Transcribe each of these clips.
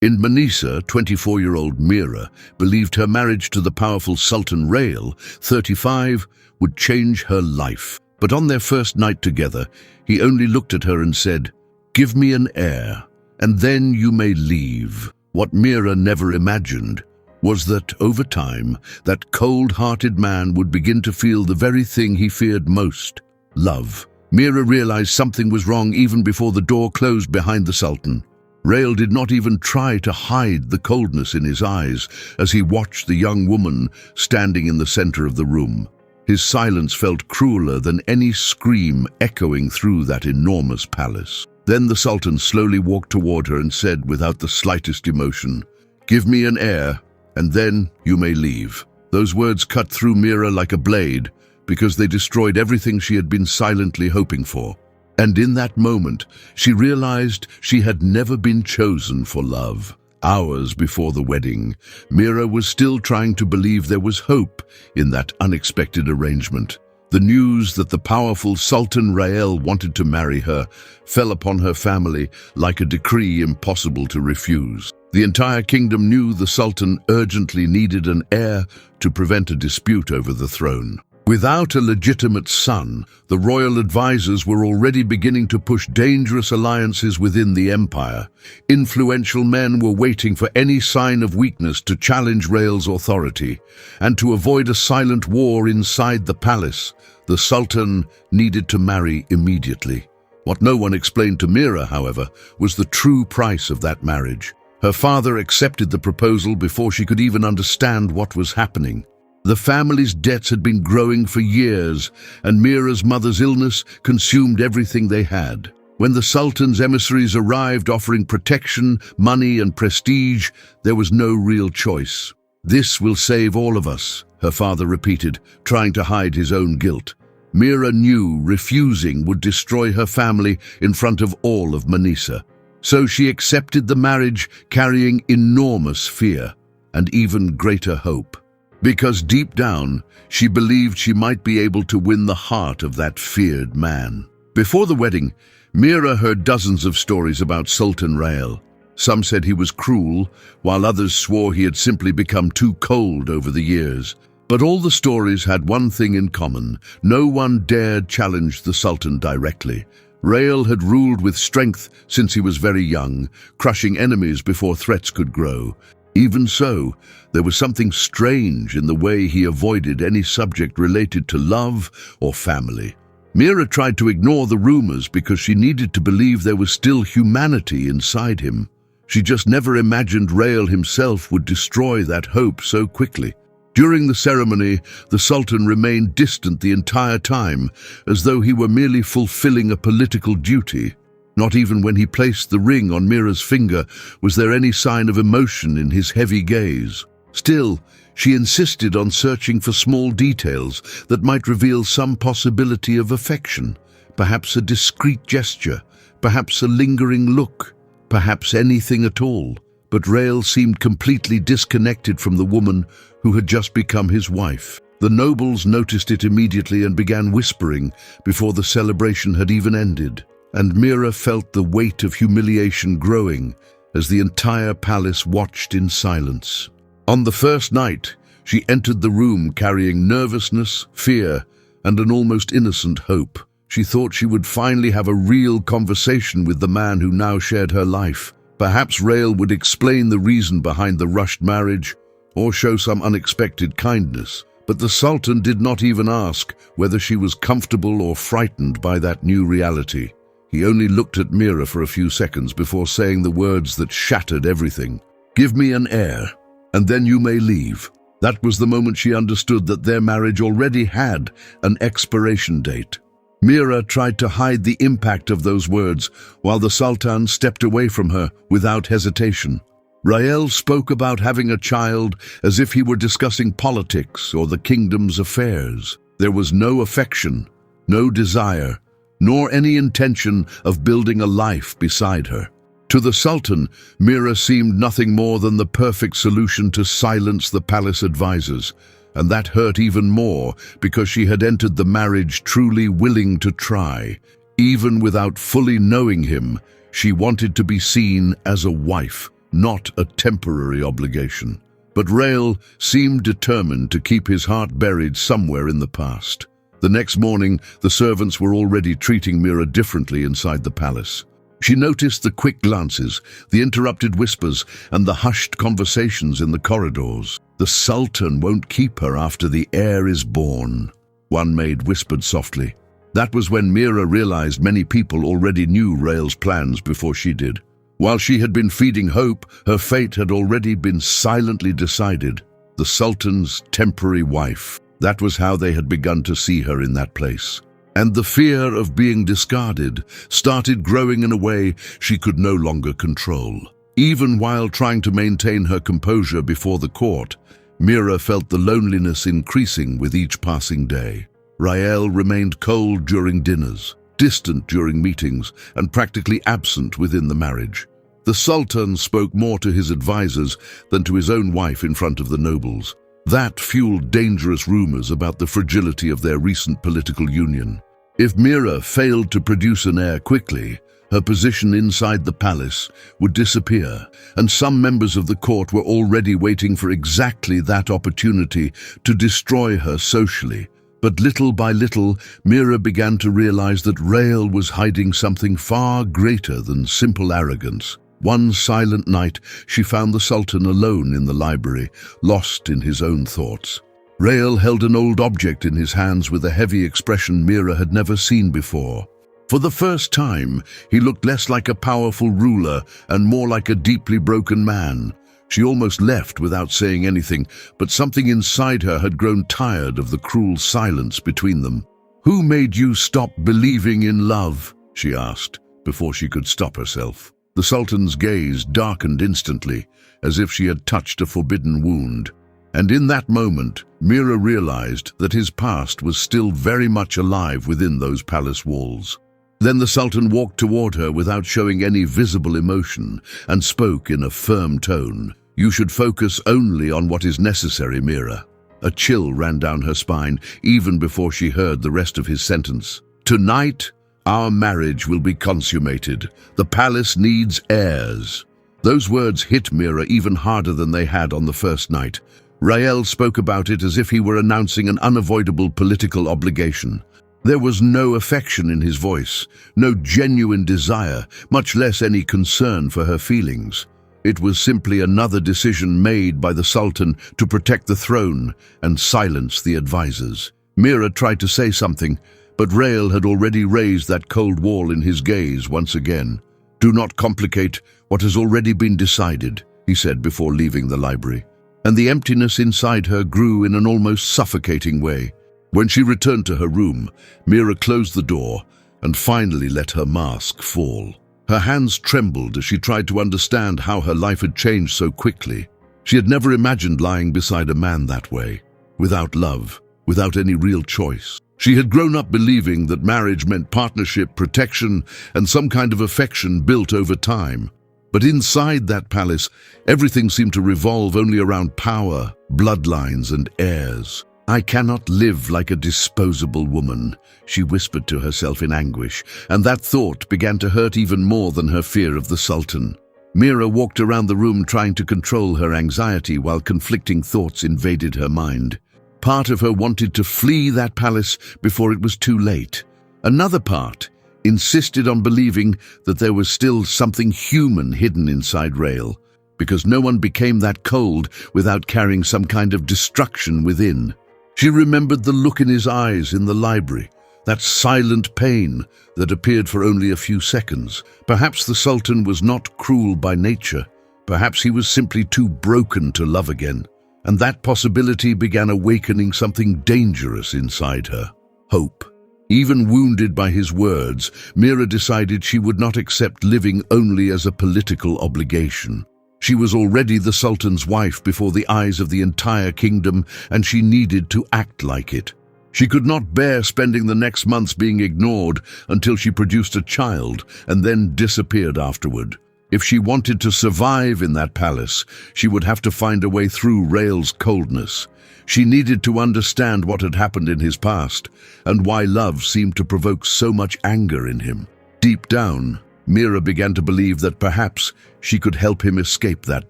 In Manisa, 24-year-old Mira believed her marriage to the powerful Sultan Rael, 35, would change her life. But on their first night together, he only looked at her and said, "Give me an heir, and then you may leave." What Mira never imagined was that, over time, that cold-hearted man would begin to feel the very thing he feared most: love. Mira realized something was wrong even before the door closed behind the Sultan. Rael did not even try to hide the coldness in his eyes as he watched the young woman standing in the center of the room. His silence felt crueler than any scream echoing through that enormous palace. Then the Sultan slowly walked toward her and said without the slightest emotion, "Give me an heir, and then you may leave." Those words cut through Mira like a blade because they destroyed everything she had been silently hoping for. And in that moment, she realized she had never been chosen for love. Hours before the wedding, Mira was still trying to believe there was hope in that unexpected arrangement. The news that the powerful Sultan Rael wanted to marry her fell upon her family like a decree impossible to refuse. The entire kingdom knew the Sultan urgently needed an heir to prevent a dispute over the throne. Without a legitimate son, the royal advisors were already beginning to push dangerous alliances within the empire. Influential men were waiting for any sign of weakness to challenge Rael's authority, and to avoid a silent war inside the palace, the Sultan needed to marry immediately. What no one explained to Mira, however, was the true price of that marriage. Her father accepted the proposal before she could even understand what was happening. The family's debts had been growing for years, and Mira's mother's illness consumed everything they had. When the Sultan's emissaries arrived offering protection, money, and prestige, there was no real choice. "This will save all of us," her father repeated, trying to hide his own guilt. Mira knew refusing would destroy her family in front of all of Manisa. So she accepted the marriage, carrying enormous fear and even greater hope. Because deep down, she believed she might be able to win the heart of that feared man. Before the wedding, Mira heard dozens of stories about Sultan Rael. Some said he was cruel, while others swore he had simply become too cold over the years. But all the stories had one thing in common: no one dared challenge the Sultan directly. Rael had ruled with strength since he was very young, crushing enemies before threats could grow. Even so, there was something strange in the way he avoided any subject related to love or family. Mira tried to ignore the rumors because she needed to believe there was still humanity inside him. She just never imagined Rael himself would destroy that hope so quickly. During the ceremony, the Sultan remained distant the entire time, as though he were merely fulfilling a political duty. Not even when he placed the ring on Mira's finger was there any sign of emotion in his heavy gaze. Still, she insisted on searching for small details that might reveal some possibility of affection, perhaps a discreet gesture, perhaps a lingering look, perhaps anything at all. But Rael seemed completely disconnected from the woman who had just become his wife. The nobles noticed it immediately and began whispering before the celebration had even ended. And Mira felt the weight of humiliation growing as the entire palace watched in silence. On the first night, she entered the room carrying nervousness, fear, and an almost innocent hope. She thought she would finally have a real conversation with the man who now shared her life. Perhaps Rael would explain the reason behind the rushed marriage, or show some unexpected kindness. But the Sultan did not even ask whether she was comfortable or frightened by that new reality. He only looked at Mira for a few seconds before saying the words that shattered everything. "Give me an heir, and then you may leave." That was the moment she understood that their marriage already had an expiration date. Mira tried to hide the impact of those words, while the Sultan stepped away from her without hesitation. Rael spoke about having a child as if he were discussing politics or the kingdom's affairs. There was no affection, no desire, nor any intention of building a life beside her. To the Sultan, Mira seemed nothing more than the perfect solution to silence the palace advisors, and that hurt even more because she had entered the marriage truly willing to try. Even without fully knowing him, she wanted to be seen as a wife, not a temporary obligation. But Rael seemed determined to keep his heart buried somewhere in the past. The next morning, the servants were already treating Mira differently inside the palace. She noticed the quick glances, the interrupted whispers, and the hushed conversations in the corridors. "The Sultan won't keep her after the heir is born," one maid whispered softly. That was when Mira realized many people already knew Rael's plans before she did. While she had been feeding hope, her fate had already been silently decided. The Sultan's temporary wife. That was how they had begun to see her in that place. And the fear of being discarded started growing in a way she could no longer control. Even while trying to maintain her composure before the court, Mira felt the loneliness increasing with each passing day. Rael remained cold during dinners, distant during meetings, and practically absent within the marriage. The Sultan spoke more to his advisors than to his own wife in front of the nobles. That fueled dangerous rumors about the fragility of their recent political union. If Mira failed to produce an heir quickly, her position inside the palace would disappear, and some members of the court were already waiting for exactly that opportunity to destroy her socially. But little by little, Mira began to realize that Rael was hiding something far greater than simple arrogance. One silent night, she found the Sultan alone in the library, lost in his own thoughts. Rael held an old object in his hands with a heavy expression Mira had never seen before. For the first time, he looked less like a powerful ruler and more like a deeply broken man. She almost left without saying anything, but something inside her had grown tired of the cruel silence between them. "Who made you stop believing in love?" she asked, before she could stop herself. The Sultan's gaze darkened instantly, as if she had touched a forbidden wound. And in that moment, Mira realized that his past was still very much alive within those palace walls. Then the Sultan walked toward her without showing any visible emotion and spoke in a firm tone. "You should focus only on what is necessary, Mira." A chill ran down her spine even before she heard the rest of his sentence. "Tonight, our marriage will be consummated. The palace needs heirs." Those words hit Mira even harder than they had on the first night. Rael spoke about it as if he were announcing an unavoidable political obligation. There was no affection in his voice, no genuine desire, much less any concern for her feelings. It was simply another decision made by the Sultan to protect the throne and silence the advisors. Mira tried to say something, but Rael had already raised that cold wall in his gaze once again. "Do not complicate what has already been decided," he said before leaving the library. And the emptiness inside her grew in an almost suffocating way. When she returned to her room, Mira closed the door and finally let her mask fall. Her hands trembled as she tried to understand how her life had changed so quickly. She had never imagined lying beside a man that way, without love, without any real choice. She had grown up believing that marriage meant partnership, protection, and some kind of affection built over time. But inside that palace, everything seemed to revolve only around power, bloodlines, and heirs. "I cannot live like a disposable woman," she whispered to herself in anguish, and that thought began to hurt even more than her fear of the Sultan. Mira walked around the room trying to control her anxiety while conflicting thoughts invaded her mind. Part of her wanted to flee that palace before it was too late. Another part insisted on believing that there was still something human hidden inside Rael, because no one became that cold without carrying some kind of destruction within. She remembered the look in his eyes in the library, that silent pain that appeared for only a few seconds. Perhaps the Sultan was not cruel by nature. Perhaps he was simply too broken to love again. And that possibility began awakening something dangerous inside her: hope. Even wounded by his words, Mira decided she would not accept living only as a political obligation. She was already the Sultan's wife before the eyes of the entire kingdom, and she needed to act like it. She could not bear spending the next months being ignored until she produced a child and then disappeared afterward. If she wanted to survive in that palace, she would have to find a way through Rael's coldness. She needed to understand what had happened in his past and why love seemed to provoke so much anger in him. Deep down, Mira began to believe that perhaps she could help him escape that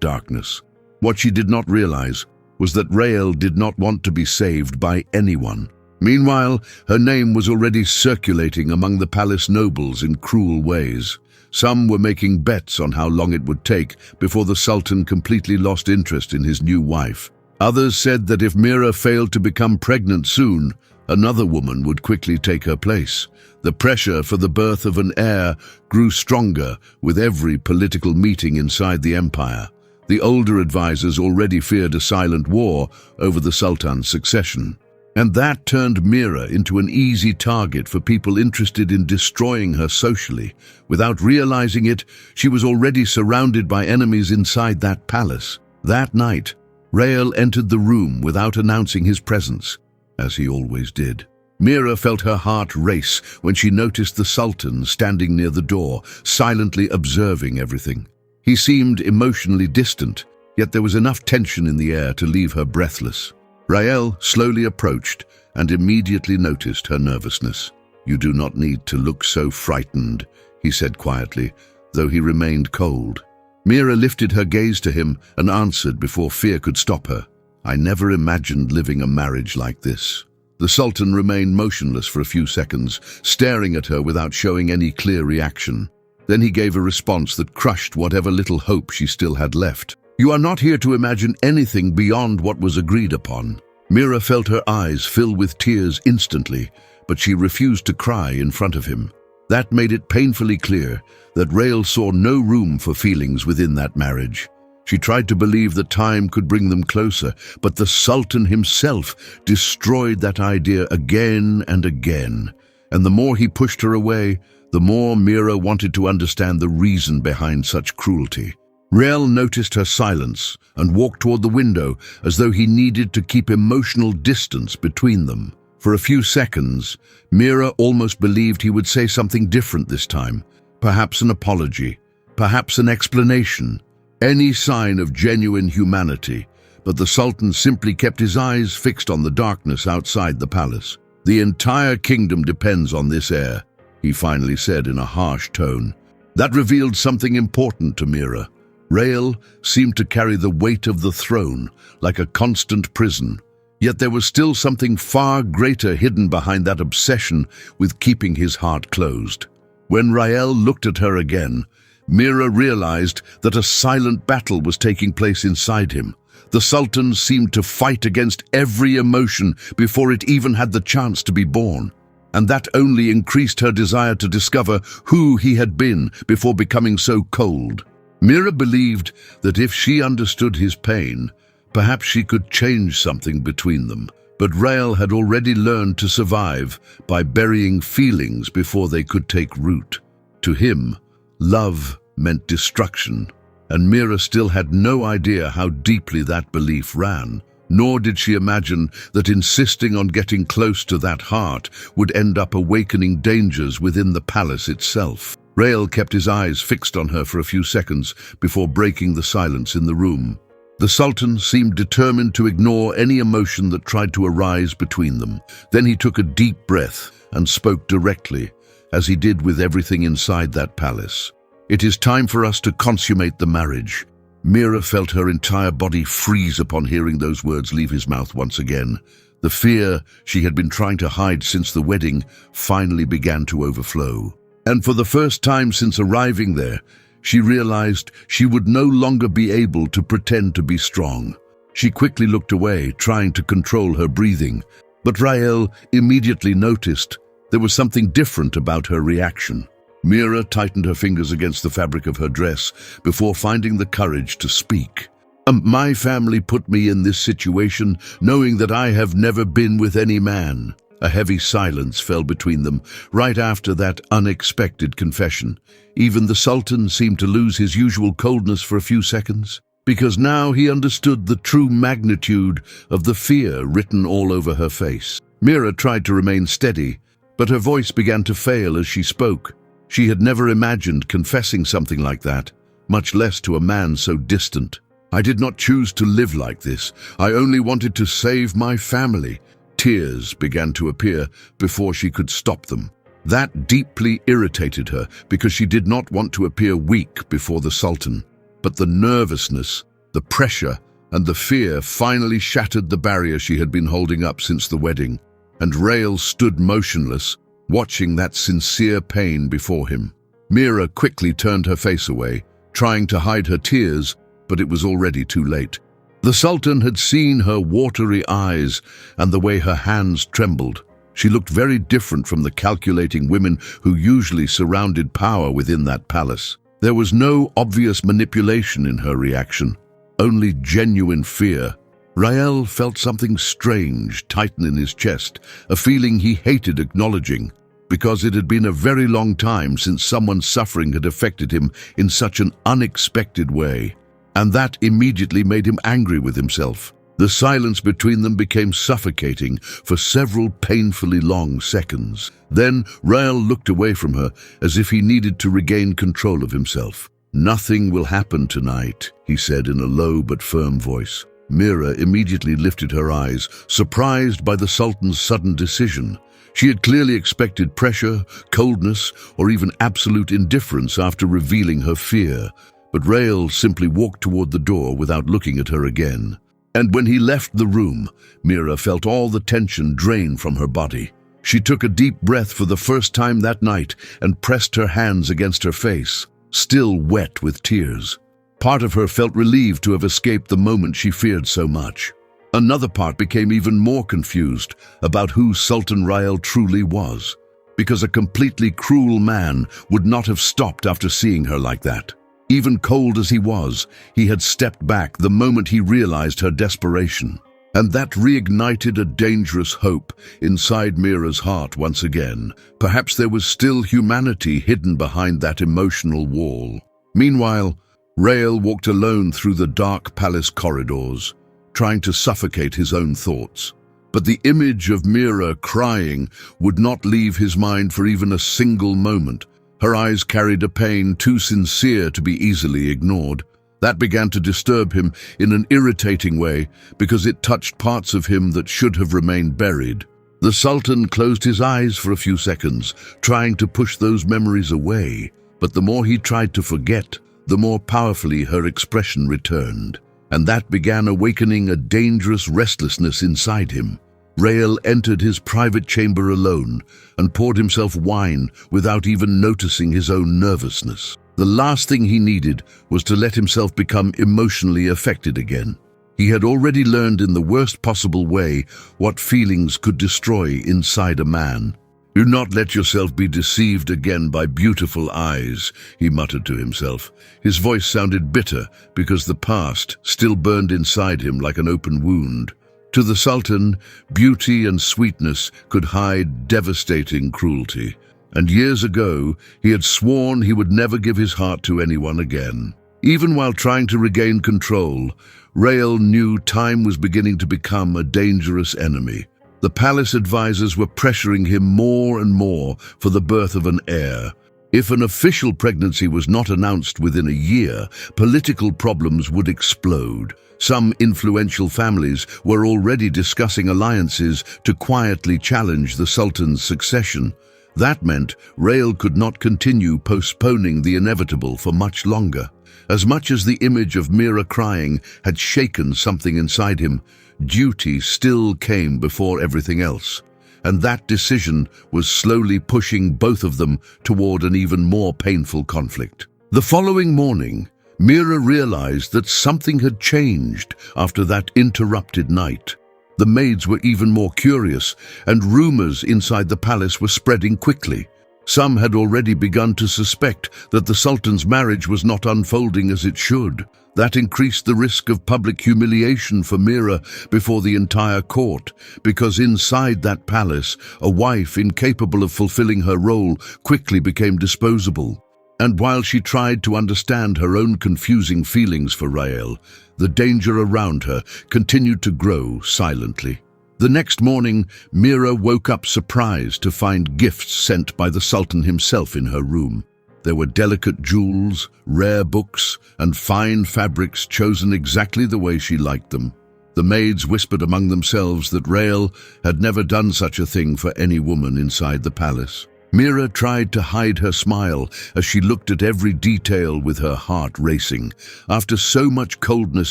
darkness. What she did not realize was that Rael did not want to be saved by anyone. Meanwhile, her name was already circulating among the palace nobles in cruel ways. Some were making bets on how long it would take before the Sultan completely lost interest in his new wife. Others said that if Mira failed to become pregnant soon, another woman would quickly take her place. The pressure for the birth of an heir grew stronger with every political meeting inside the empire. The older advisors already feared a silent war over the Sultan's succession. And that turned Mira into an easy target for people interested in destroying her socially. Without realizing it, she was already surrounded by enemies inside that palace. That night, Rael entered the room without announcing his presence, as he always did. Mira felt her heart race when she noticed the Sultan standing near the door, silently observing everything. He seemed emotionally distant, yet there was enough tension in the air to leave her breathless. Rael slowly approached and immediately noticed her nervousness. "You do not need to look so frightened," he said quietly, though he remained cold. Mira lifted her gaze to him and answered before fear could stop her. "I never imagined living a marriage like this." The Sultan remained motionless for a few seconds, staring at her without showing any clear reaction. Then he gave a response that crushed whatever little hope she still had left. "You are not here to imagine anything beyond what was agreed upon." Mira felt her eyes fill with tears instantly, but she refused to cry in front of him. That made it painfully clear that Rael saw no room for feelings within that marriage. She tried to believe that time could bring them closer, but the Sultan himself destroyed that idea again and again. And the more he pushed her away, the more Mira wanted to understand the reason behind such cruelty. Rael noticed her silence and walked toward the window as though he needed to keep emotional distance between them. For a few seconds, Mira almost believed he would say something different this time. Perhaps an apology, perhaps an explanation, any sign of genuine humanity. But the Sultan simply kept his eyes fixed on the darkness outside the palace. "The entire kingdom depends on this heir," he finally said in a harsh tone. That revealed something important to Mira. Rael seemed to carry the weight of the throne like a constant prison. Yet there was still something far greater hidden behind that obsession with keeping his heart closed. When Rael looked at her again, Mira realized that a silent battle was taking place inside him. The Sultan seemed to fight against every emotion before it even had the chance to be born. And that only increased her desire to discover who he had been before becoming so cold. Mira believed that if she understood his pain, perhaps she could change something between them. But Rael had already learned to survive by burying feelings before they could take root. To him, love meant destruction, and Mira still had no idea how deeply that belief ran. Nor did she imagine that insisting on getting close to that heart would end up awakening dangers within the palace itself. Rael kept his eyes fixed on her for a few seconds before breaking the silence in the room. The Sultan seemed determined to ignore any emotion that tried to arise between them. Then he took a deep breath and spoke directly, as he did with everything inside that palace. "It is time for us to consummate the marriage." Mira felt her entire body freeze upon hearing those words leave his mouth once again. The fear she had been trying to hide since the wedding finally began to overflow. And for the first time since arriving there, she realized she would no longer be able to pretend to be strong. She quickly looked away, trying to control her breathing. But Rael immediately noticed there was something different about her reaction. Mira tightened her fingers against the fabric of her dress before finding the courage to speak. My family put me in this situation knowing that I have never been with any man." A heavy silence fell between them right after that unexpected confession. Even the Sultan seemed to lose his usual coldness for a few seconds, because now he understood the true magnitude of the fear written all over her face. Mira tried to remain steady, but her voice began to fail as she spoke. She had never imagined confessing something like that, much less to a man so distant. "I did not choose to live like this. I only wanted to save my family." Tears began to appear before she could stop them. That deeply irritated her because she did not want to appear weak before the Sultan. But the nervousness, the pressure, and the fear finally shattered the barrier she had been holding up since the wedding, and Rael stood motionless, watching that sincere pain before him. Mira quickly turned her face away, trying to hide her tears, but it was already too late. The Sultan had seen her watery eyes and the way her hands trembled. She looked very different from the calculating women who usually surrounded power within that palace. There was no obvious manipulation in her reaction, only genuine fear. Rael felt something strange tighten in his chest, a feeling he hated acknowledging, because it had been a very long time since someone's suffering had affected him in such an unexpected way, and that immediately made him angry with himself. The silence between them became suffocating for several painfully long seconds. Then Rael looked away from her as if he needed to regain control of himself. "Nothing will happen tonight," he said in a low but firm voice. Mira immediately lifted her eyes, surprised by the Sultan's sudden decision. She had clearly expected pressure, coldness, or even absolute indifference after revealing her fear. But Rael simply walked toward the door without looking at her again. And when he left the room, Mira felt all the tension drain from her body. She took a deep breath for the first time that night and pressed her hands against her face, still wet with tears. Part of her felt relieved to have escaped the moment she feared so much. Another part became even more confused about who Sultan Rael truly was, because a completely cruel man would not have stopped after seeing her like that. Even cold as he was, he had stepped back the moment he realized her desperation. And that reignited a dangerous hope inside Mira's heart once again. Perhaps there was still humanity hidden behind that emotional wall. Meanwhile, Rael walked alone through the dark palace corridors, trying to suffocate his own thoughts. But the image of Mira crying would not leave his mind for even a single moment. Her eyes carried a pain too sincere to be easily ignored. That began to disturb him in an irritating way because it touched parts of him that should have remained buried. The Sultan closed his eyes for a few seconds, trying to push those memories away. But the more he tried to forget, the more powerfully her expression returned. And that began awakening a dangerous restlessness inside him. Rael entered his private chamber alone and poured himself wine without even noticing his own nervousness. The last thing he needed was to let himself become emotionally affected again. He had already learned in the worst possible way what feelings could destroy inside a man. "Do not let yourself be deceived again by beautiful eyes," he muttered to himself. His voice sounded bitter because the past still burned inside him like an open wound. To the Sultan, beauty and sweetness could hide devastating cruelty. And years ago, he had sworn he would never give his heart to anyone again. Even while trying to regain control, Rael knew time was beginning to become a dangerous enemy. The palace advisors were pressuring him more and more for the birth of an heir. If an official pregnancy was not announced within a year, political problems would explode. Some influential families were already discussing alliances to quietly challenge the Sultan's succession. That meant Rael could not continue postponing the inevitable for much longer. As much as the image of Mira crying had shaken something inside him, duty still came before everything else. And that decision was slowly pushing both of them toward an even more painful conflict. The following morning, Mira realized that something had changed after that interrupted night. The maids were even more curious, and rumors inside the palace were spreading quickly. Some had already begun to suspect that the Sultan's marriage was not unfolding as it should. That increased the risk of public humiliation for Mira before the entire court, because inside that palace, a wife incapable of fulfilling her role quickly became disposable. And while she tried to understand her own confusing feelings for Rael, the danger around her continued to grow silently. The next morning, Mira woke up surprised to find gifts sent by the Sultan himself in her room. There were delicate jewels, rare books, and fine fabrics chosen exactly the way she liked them. The maids whispered among themselves that Rael had never done such a thing for any woman inside the palace. Mira tried to hide her smile as she looked at every detail with her heart racing. After so much coldness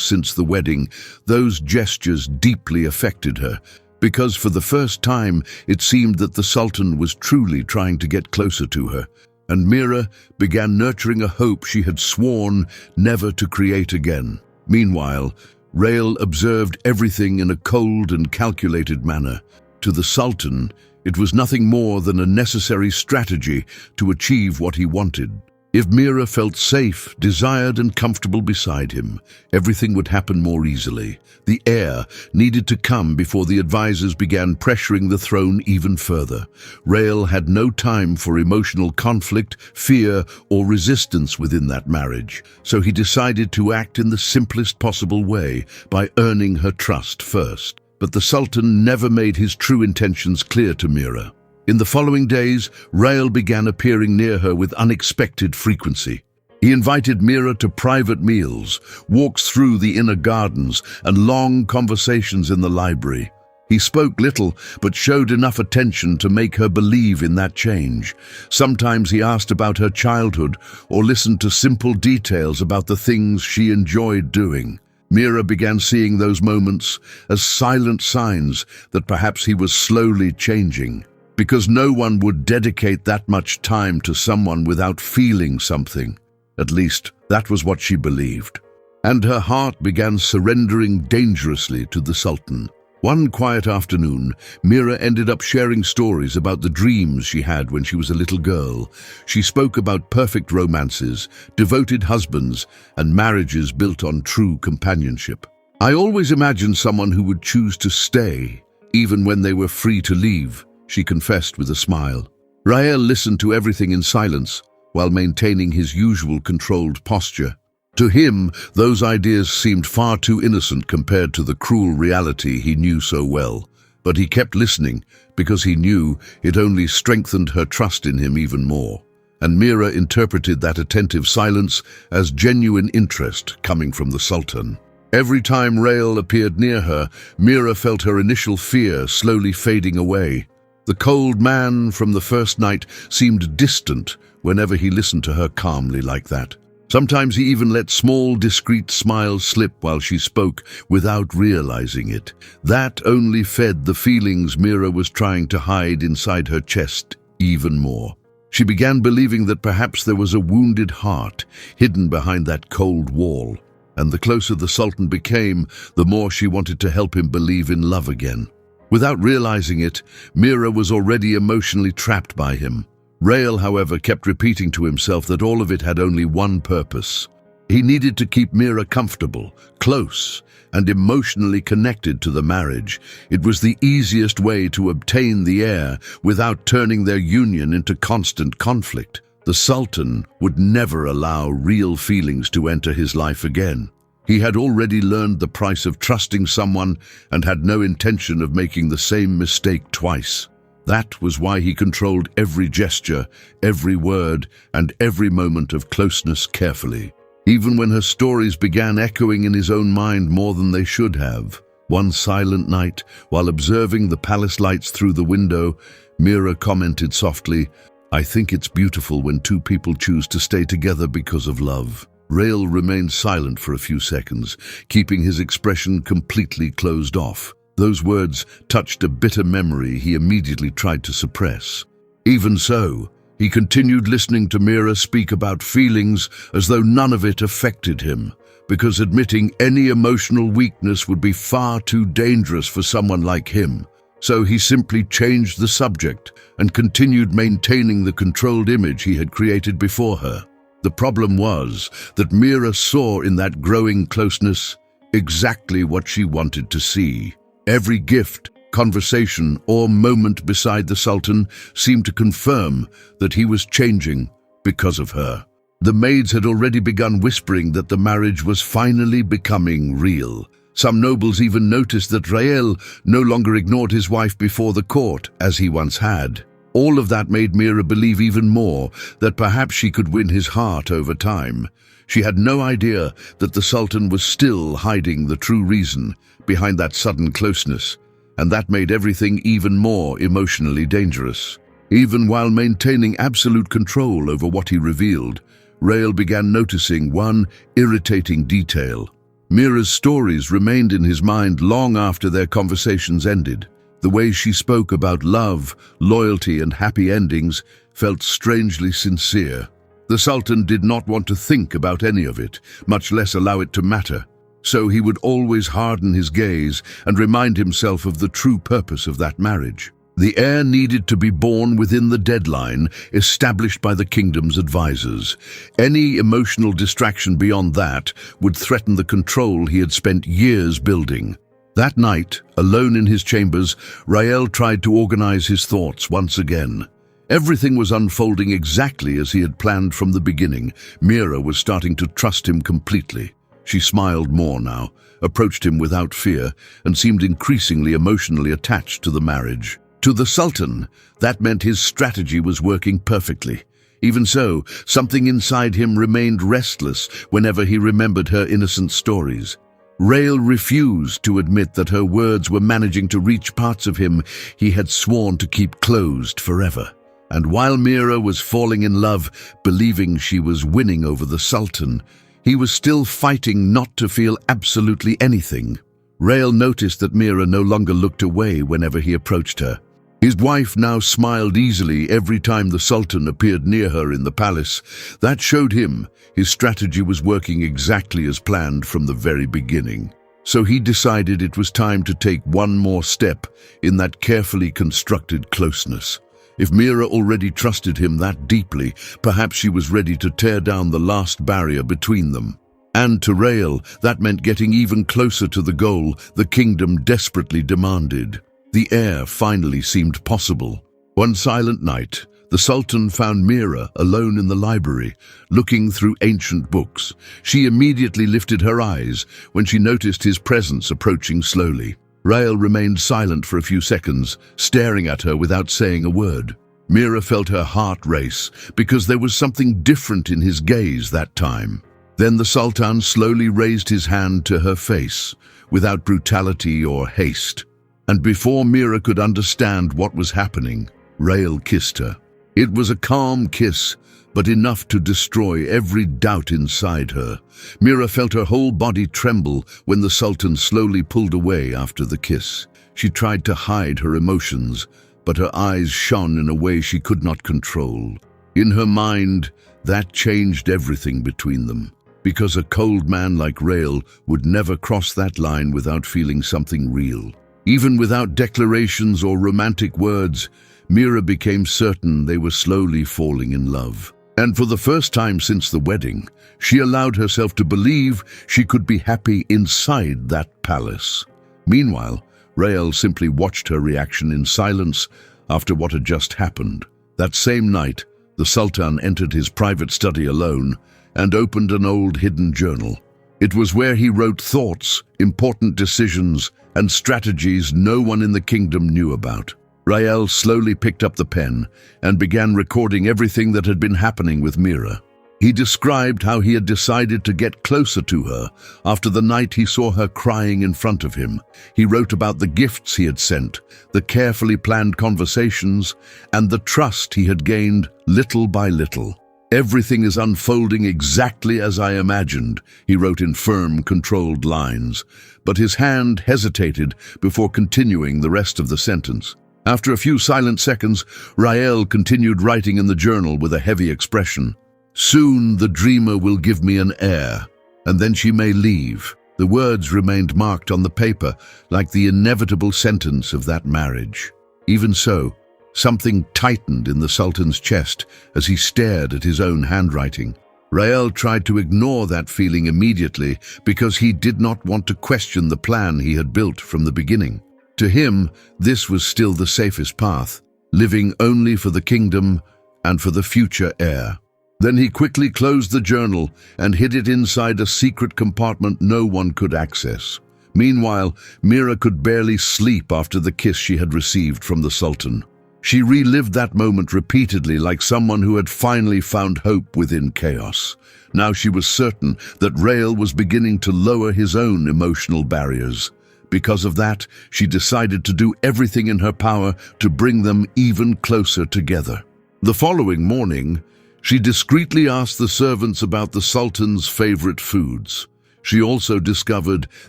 since the wedding, those gestures deeply affected her, because for the first time it seemed that the Sultan was truly trying to get closer to her, and Mira began nurturing a hope she had sworn never to create again. Meanwhile, Rael observed everything in a cold and calculated manner. To the Sultan, it was nothing more than a necessary strategy to achieve what he wanted. If Mira felt safe, desired and comfortable beside him, everything would happen more easily. The heir needed to come before the advisors began pressuring the throne even further. Rael had no time for emotional conflict, fear or resistance within that marriage, so he decided to act in the simplest possible way, by earning her trust first. But the Sultan never made his true intentions clear to Mira. In the following days, Rael began appearing near her with unexpected frequency. He invited Mira to private meals, walks through the inner gardens, and long conversations in the library. He spoke little, but showed enough attention to make her believe in that change. Sometimes he asked about her childhood, or listened to simple details about the things she enjoyed doing. Mira began seeing those moments as silent signs that perhaps he was slowly changing, because no one would dedicate that much time to someone without feeling something. At least, that was what she believed. And her heart began surrendering dangerously to the Sultan. One quiet afternoon, Mira ended up sharing stories about the dreams she had when she was a little girl. She spoke about perfect romances, devoted husbands, and marriages built on true companionship. "I always imagined someone who would choose to stay, even when they were free to leave," she confessed with a smile. Rael listened to everything in silence, while maintaining his usual controlled posture. To him, those ideas seemed far too innocent compared to the cruel reality he knew so well. But he kept listening, because he knew it only strengthened her trust in him even more. And Mira interpreted that attentive silence as genuine interest coming from the Sultan. Every time Rael appeared near her, Mira felt her initial fear slowly fading away. The cold man from the first night seemed distant whenever he listened to her calmly like that. Sometimes he even let small, discreet smiles slip while she spoke without realizing it. That only fed the feelings Mira was trying to hide inside her chest even more. She began believing that perhaps there was a wounded heart hidden behind that cold wall. And the closer the Sultan became, the more she wanted to help him believe in love again. Without realizing it, Mira was already emotionally trapped by him. Rael, however, kept repeating to himself that all of it had only one purpose. He needed to keep Mira comfortable, close, and emotionally connected to the marriage. It was the easiest way to obtain the heir without turning their union into constant conflict. The Sultan would never allow real feelings to enter his life again. He had already learned the price of trusting someone and had no intention of making the same mistake twice. That was why he controlled every gesture, every word, and every moment of closeness carefully. Even when her stories began echoing in his own mind more than they should have. One silent night, while observing the palace lights through the window, Mira commented softly, "I think it's beautiful when two people choose to stay together because of love." Rael remained silent for a few seconds, keeping his expression completely closed off. Those words touched a bitter memory he immediately tried to suppress. Even so, he continued listening to Mira speak about feelings as though none of it affected him, because admitting any emotional weakness would be far too dangerous for someone like him. So he simply changed the subject and continued maintaining the controlled image he had created before her. The problem was that Mira saw in that growing closeness exactly what she wanted to see. Every gift, conversation, or moment beside the Sultan seemed to confirm that he was changing because of her. The maids had already begun whispering that the marriage was finally becoming real. Some nobles even noticed that Rael no longer ignored his wife before the court, as he once had. All of that made Mira believe even more that perhaps she could win his heart over time. She had no idea that the Sultan was still hiding the true reason behind that sudden closeness, and that made everything even more emotionally dangerous. Even while maintaining absolute control over what he revealed, Rael began noticing one irritating detail. Mira's stories remained in his mind long after their conversations ended. The way she spoke about love, loyalty, and happy endings felt strangely sincere. The Sultan did not want to think about any of it, much less allow it to matter. So he would always harden his gaze and remind himself of the true purpose of that marriage. The heir needed to be born within the deadline established by the kingdom's advisors. Any emotional distraction beyond that would threaten the control he had spent years building. That night, alone in his chambers, Rael tried to organize his thoughts once again. Everything was unfolding exactly as he had planned from the beginning. Mira was starting to trust him completely. She smiled more now, approached him without fear, and seemed increasingly emotionally attached to the marriage. To the Sultan, that meant his strategy was working perfectly. Even so, something inside him remained restless whenever he remembered her innocent stories. Rael refused to admit that her words were managing to reach parts of him he had sworn to keep closed forever. And while Mira was falling in love, believing she was winning over the Sultan, he was still fighting not to feel absolutely anything. Rael noticed that Mira no longer looked away whenever he approached her. His wife now smiled easily every time the Sultan appeared near her in the palace. That showed him his strategy was working exactly as planned from the very beginning. So he decided it was time to take one more step in that carefully constructed closeness. If Mira already trusted him that deeply, perhaps she was ready to tear down the last barrier between them. And to Rael, that meant getting even closer to the goal the kingdom desperately demanded. The heir finally seemed possible. One silent night, the Sultan found Mira alone in the library, looking through ancient books. She immediately lifted her eyes when she noticed his presence approaching slowly. Rael remained silent for a few seconds, staring at her without saying a word. Mira felt her heart race because there was something different in his gaze that time. Then the Sultan slowly raised his hand to her face, without brutality or haste. And before Mira could understand what was happening, Rael kissed her. It was a calm kiss, but enough to destroy every doubt inside her. Mira felt her whole body tremble when the Sultan slowly pulled away after the kiss. She tried to hide her emotions, but her eyes shone in a way she could not control. In her mind, that changed everything between them, because a cold man like Rael would never cross that line without feeling something real. Even without declarations or romantic words, Mira became certain they were slowly falling in love. And for the first time since the wedding, she allowed herself to believe she could be happy inside that palace. Meanwhile, Rael simply watched her reaction in silence after what had just happened. That same night, the Sultan entered his private study alone and opened an old hidden journal. It was where he wrote thoughts, important decisions, and strategies no one in the kingdom knew about. Rael slowly picked up the pen and began recording everything that had been happening with Mira. He described how he had decided to get closer to her after the night he saw her crying in front of him. He wrote about the gifts he had sent, the carefully planned conversations, and the trust he had gained little by little. "Everything is unfolding exactly as I imagined," he wrote in firm, controlled lines, but his hand hesitated before continuing the rest of the sentence. After a few silent seconds, Rael continued writing in the journal with a heavy expression. "Soon the dreamer will give me an heir, and then she may leave." The words remained marked on the paper like the inevitable sentence of that marriage. Even so, something tightened in the Sultan's chest as he stared at his own handwriting. Rael tried to ignore that feeling immediately because he did not want to question the plan he had built from the beginning. To him, this was still the safest path, living only for the kingdom and for the future heir. Then he quickly closed the journal and hid it inside a secret compartment no one could access. Meanwhile, Mira could barely sleep after the kiss she had received from the Sultan. She relived that moment repeatedly like someone who had finally found hope within chaos. Now she was certain that Rael was beginning to lower his own emotional barriers. Because of that, she decided to do everything in her power to bring them even closer together. The following morning, she discreetly asked the servants about the Sultan's favorite foods. She also discovered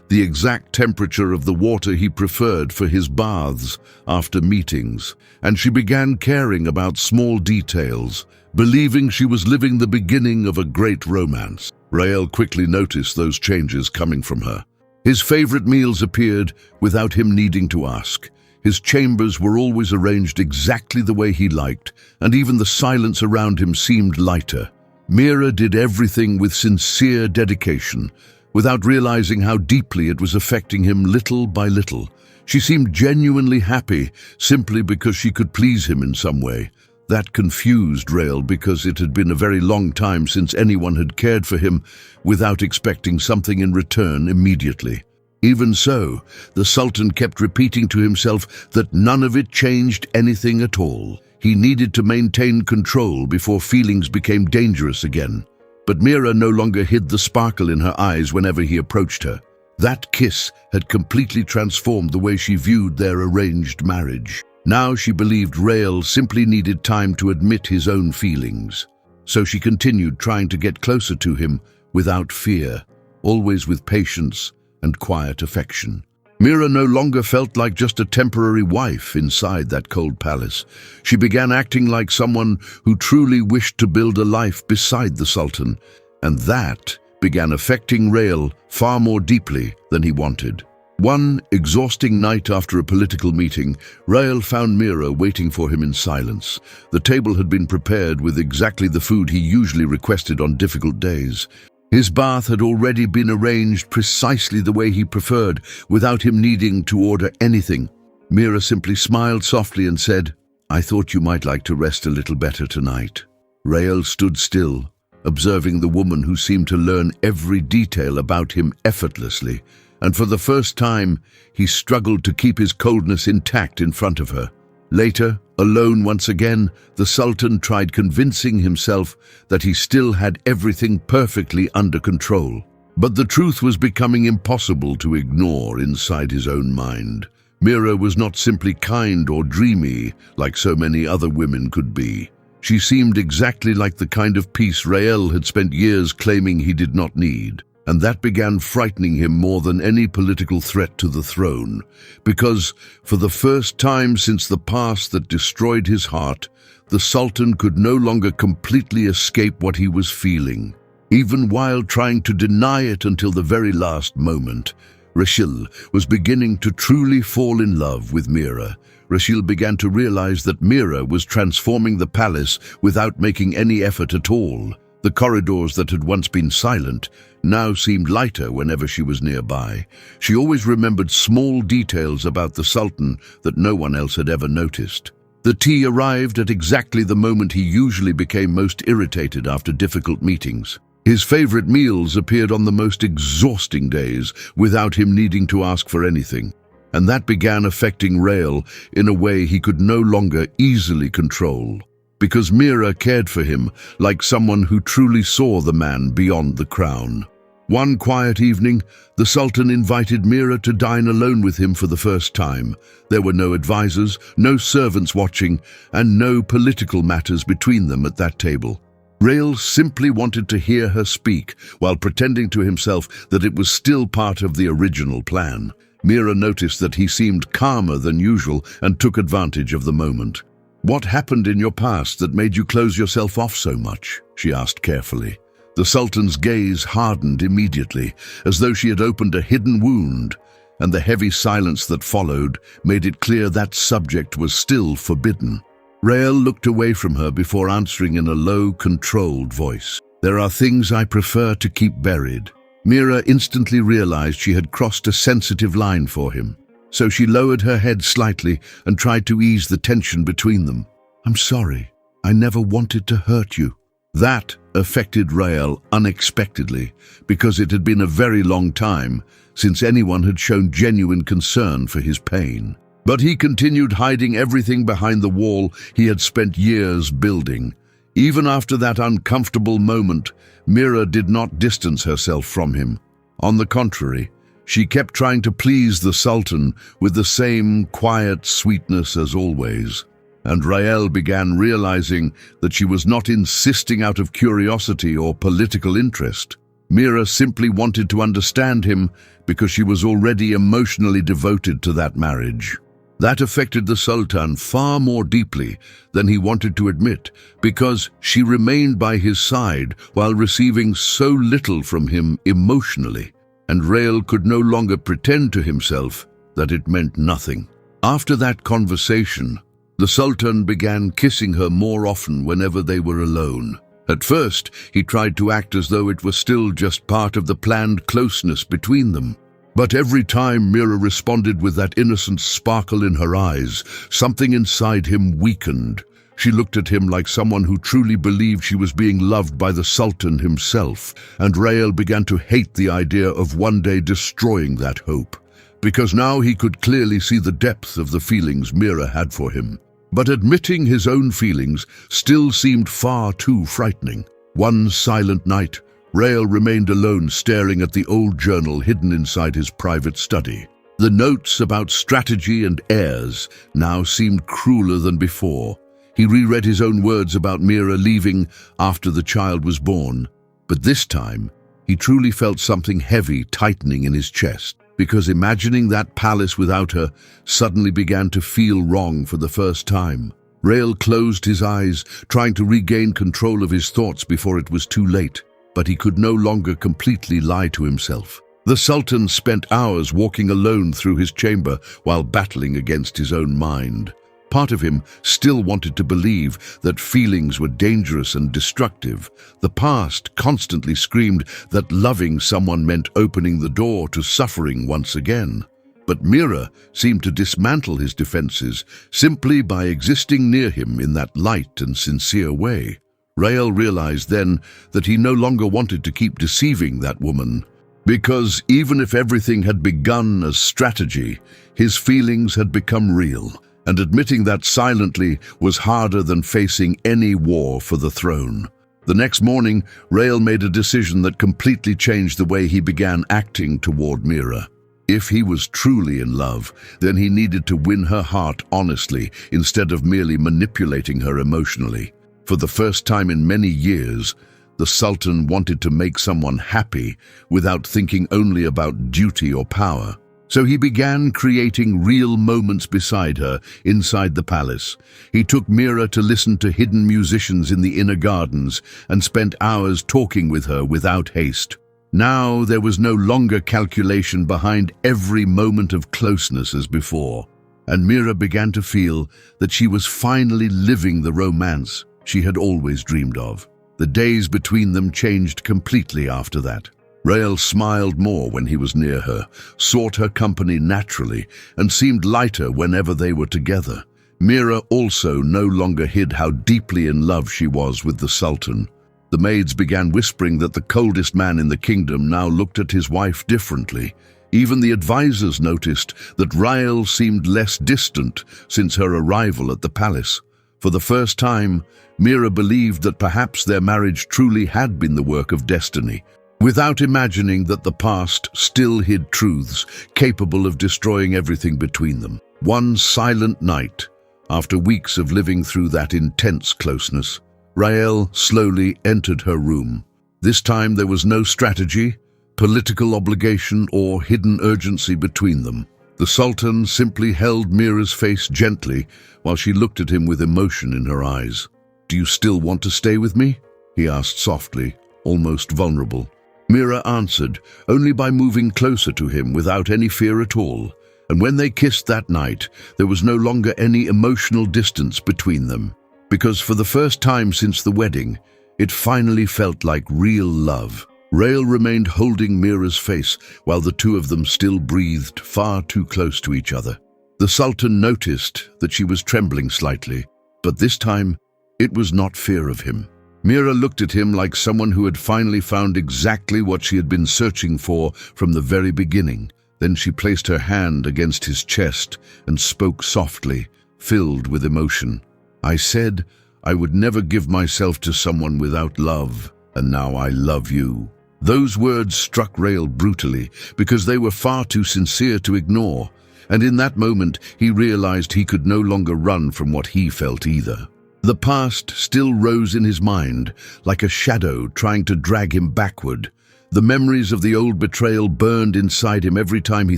the exact temperature of the water he preferred for his baths after meetings, and she began caring about small details, believing she was living the beginning of a great romance. Rael quickly noticed those changes coming from her. His favorite meals appeared without him needing to ask. His chambers were always arranged exactly the way he liked, and even the silence around him seemed lighter. Mira did everything with sincere dedication, without realizing how deeply it was affecting him little by little. She seemed genuinely happy simply because she could please him in some way. That confused Rael because it had been a very long time since anyone had cared for him without expecting something in return immediately. Even so, the Sultan kept repeating to himself that none of it changed anything at all. He needed to maintain control before feelings became dangerous again. But Mira no longer hid the sparkle in her eyes whenever he approached her. That kiss had completely transformed the way she viewed their arranged marriage. Now she believed Rael simply needed time to admit his own feelings. So she continued trying to get closer to him without fear, always with patience and quiet affection. Mira no longer felt like just a temporary wife inside that cold palace. She began acting like someone who truly wished to build a life beside the Sultan, and that began affecting Rael far more deeply than he wanted. One exhausting night after a political meeting, Rael found Mira waiting for him in silence. The table had been prepared with exactly the food he usually requested on difficult days. His bath had already been arranged precisely the way he preferred, without him needing to order anything. Mira simply smiled softly and said, "I thought you might like to rest a little better tonight." Rael stood still, observing the woman who seemed to learn every detail about him effortlessly, and for the first time, he struggled to keep his coldness intact in front of her. Later, alone once again, the Sultan tried convincing himself that he still had everything perfectly under control. But the truth was becoming impossible to ignore inside his own mind. Mira was not simply kind or dreamy like so many other women could be. She seemed exactly like the kind of peace Rael had spent years claiming he did not need. And that began frightening him more than any political threat to the throne, because for the first time since the past that destroyed his heart, the Sultan could no longer completely escape what he was feeling. Even while trying to deny it until the very last moment, Rael was beginning to truly fall in love with Mira. Rael began to realize that Mira was transforming the palace without making any effort at all. The corridors that had once been silent now seemed lighter whenever she was nearby. She always remembered small details about the Sultan that no one else had ever noticed. The tea arrived at exactly the moment he usually became most irritated after difficult meetings. His favorite meals appeared on the most exhausting days without him needing to ask for anything. And that began affecting Rael in a way he could no longer easily control. Because Mira cared for him like someone who truly saw the man beyond the crown. One quiet evening, the Sultan invited Mira to dine alone with him for the first time. There were no advisors, no servants watching, and no political matters between them at that table. Rael simply wanted to hear her speak, while pretending to himself that it was still part of the original plan. Mira noticed that he seemed calmer than usual and took advantage of the moment. "What happened in your past that made you close yourself off so much?" she asked carefully. The Sultan's gaze hardened immediately, as though she had opened a hidden wound, and the heavy silence that followed made it clear that subject was still forbidden. Rael looked away from her before answering in a low, controlled voice. "There are things I prefer to keep buried." Mira instantly realized she had crossed a sensitive line for him. So she lowered her head slightly and tried to ease the tension between them. "I'm sorry. I never wanted to hurt you." That affected Rael unexpectedly, because it had been a very long time since anyone had shown genuine concern for his pain. But he continued hiding everything behind the wall he had spent years building. Even after that uncomfortable moment, Mira did not distance herself from him. On the contrary, She kept trying to please the Sultan with the same quiet sweetness as always. And Rael began realizing that she was not insisting out of curiosity or political interest. Mira simply wanted to understand him because she was already emotionally devoted to that marriage. That affected the Sultan far more deeply than he wanted to admit, because she remained by his side while receiving so little from him emotionally, and Rael could no longer pretend to himself that it meant nothing. After that conversation, the Sultan began kissing her more often whenever they were alone. At first, he tried to act as though it was still just part of the planned closeness between them. But every time Mira responded with that innocent sparkle in her eyes, something inside him weakened. She looked at him like someone who truly believed she was being loved by the Sultan himself, and Rael began to hate the idea of one day destroying that hope, because now he could clearly see the depth of the feelings Mira had for him. But admitting his own feelings still seemed far too frightening. One silent night, Rael remained alone, staring at the old journal hidden inside his private study. The notes about strategy and heirs now seemed crueler than before. He reread his own words about Mira leaving after the child was born. But this time, he truly felt something heavy tightening in his chest, because imagining that palace without her suddenly began to feel wrong for the first time. Rael closed his eyes, trying to regain control of his thoughts before it was too late. But he could no longer completely lie to himself. The Sultan spent hours walking alone through his chamber while battling against his own mind. Part of him still wanted to believe that feelings were dangerous and destructive. The past constantly screamed that loving someone meant opening the door to suffering once again. But Mira seemed to dismantle his defenses simply by existing near him in that light and sincere way. Rael realized then that he no longer wanted to keep deceiving that woman, because even if everything had begun as strategy, his feelings had become real, and admitting that silently was harder than facing any war for the throne. The next morning, Rael made a decision that completely changed the way he began acting toward Mira. If he was truly in love, then he needed to win her heart honestly instead of merely manipulating her emotionally. For the first time in many years, the Sultan wanted to make someone happy without thinking only about duty or power. So he began creating real moments beside her inside the palace. He took Mira to listen to hidden musicians in the inner gardens and spent hours talking with her without haste. Now there was no longer calculation behind every moment of closeness as before, and Mira began to feel that she was finally living the romance she had always dreamed of. The days between them changed completely after that. Rael smiled more when he was near her, sought her company naturally, and seemed lighter whenever they were together. Mira also no longer hid how deeply in love she was with the Sultan. The maids began whispering that the coldest man in the kingdom now looked at his wife differently. Even the advisors noticed that Rael seemed less distant since her arrival at the palace. For the first time, Mira believed that perhaps their marriage truly had been the work of destiny, without imagining that the past still hid truths capable of destroying everything between them. One silent night, after weeks of living through that intense closeness, Rael slowly entered her room. This time there was no strategy, political obligation, or hidden urgency between them. The Sultan simply held Mira's face gently while she looked at him with emotion in her eyes. "Do you still want to stay with me?" he asked softly, almost vulnerable. Mira answered, only by moving closer to him without any fear at all. And when they kissed that night, there was no longer any emotional distance between them. Because for the first time since the wedding, it finally felt like real love. Rael remained holding Mira's face while the two of them still breathed far too close to each other. The Sultan noticed that she was trembling slightly, but this time it was not fear of him. Mira looked at him like someone who had finally found exactly what she had been searching for from the very beginning. Then she placed her hand against his chest and spoke softly, filled with emotion. "I said I would never give myself to someone without love, and now I love you." Those words struck Rael brutally because they were far too sincere to ignore, and in that moment he realized he could no longer run from what he felt either. The past still rose in his mind, like a shadow trying to drag him backward. The memories of the old betrayal burned inside him every time he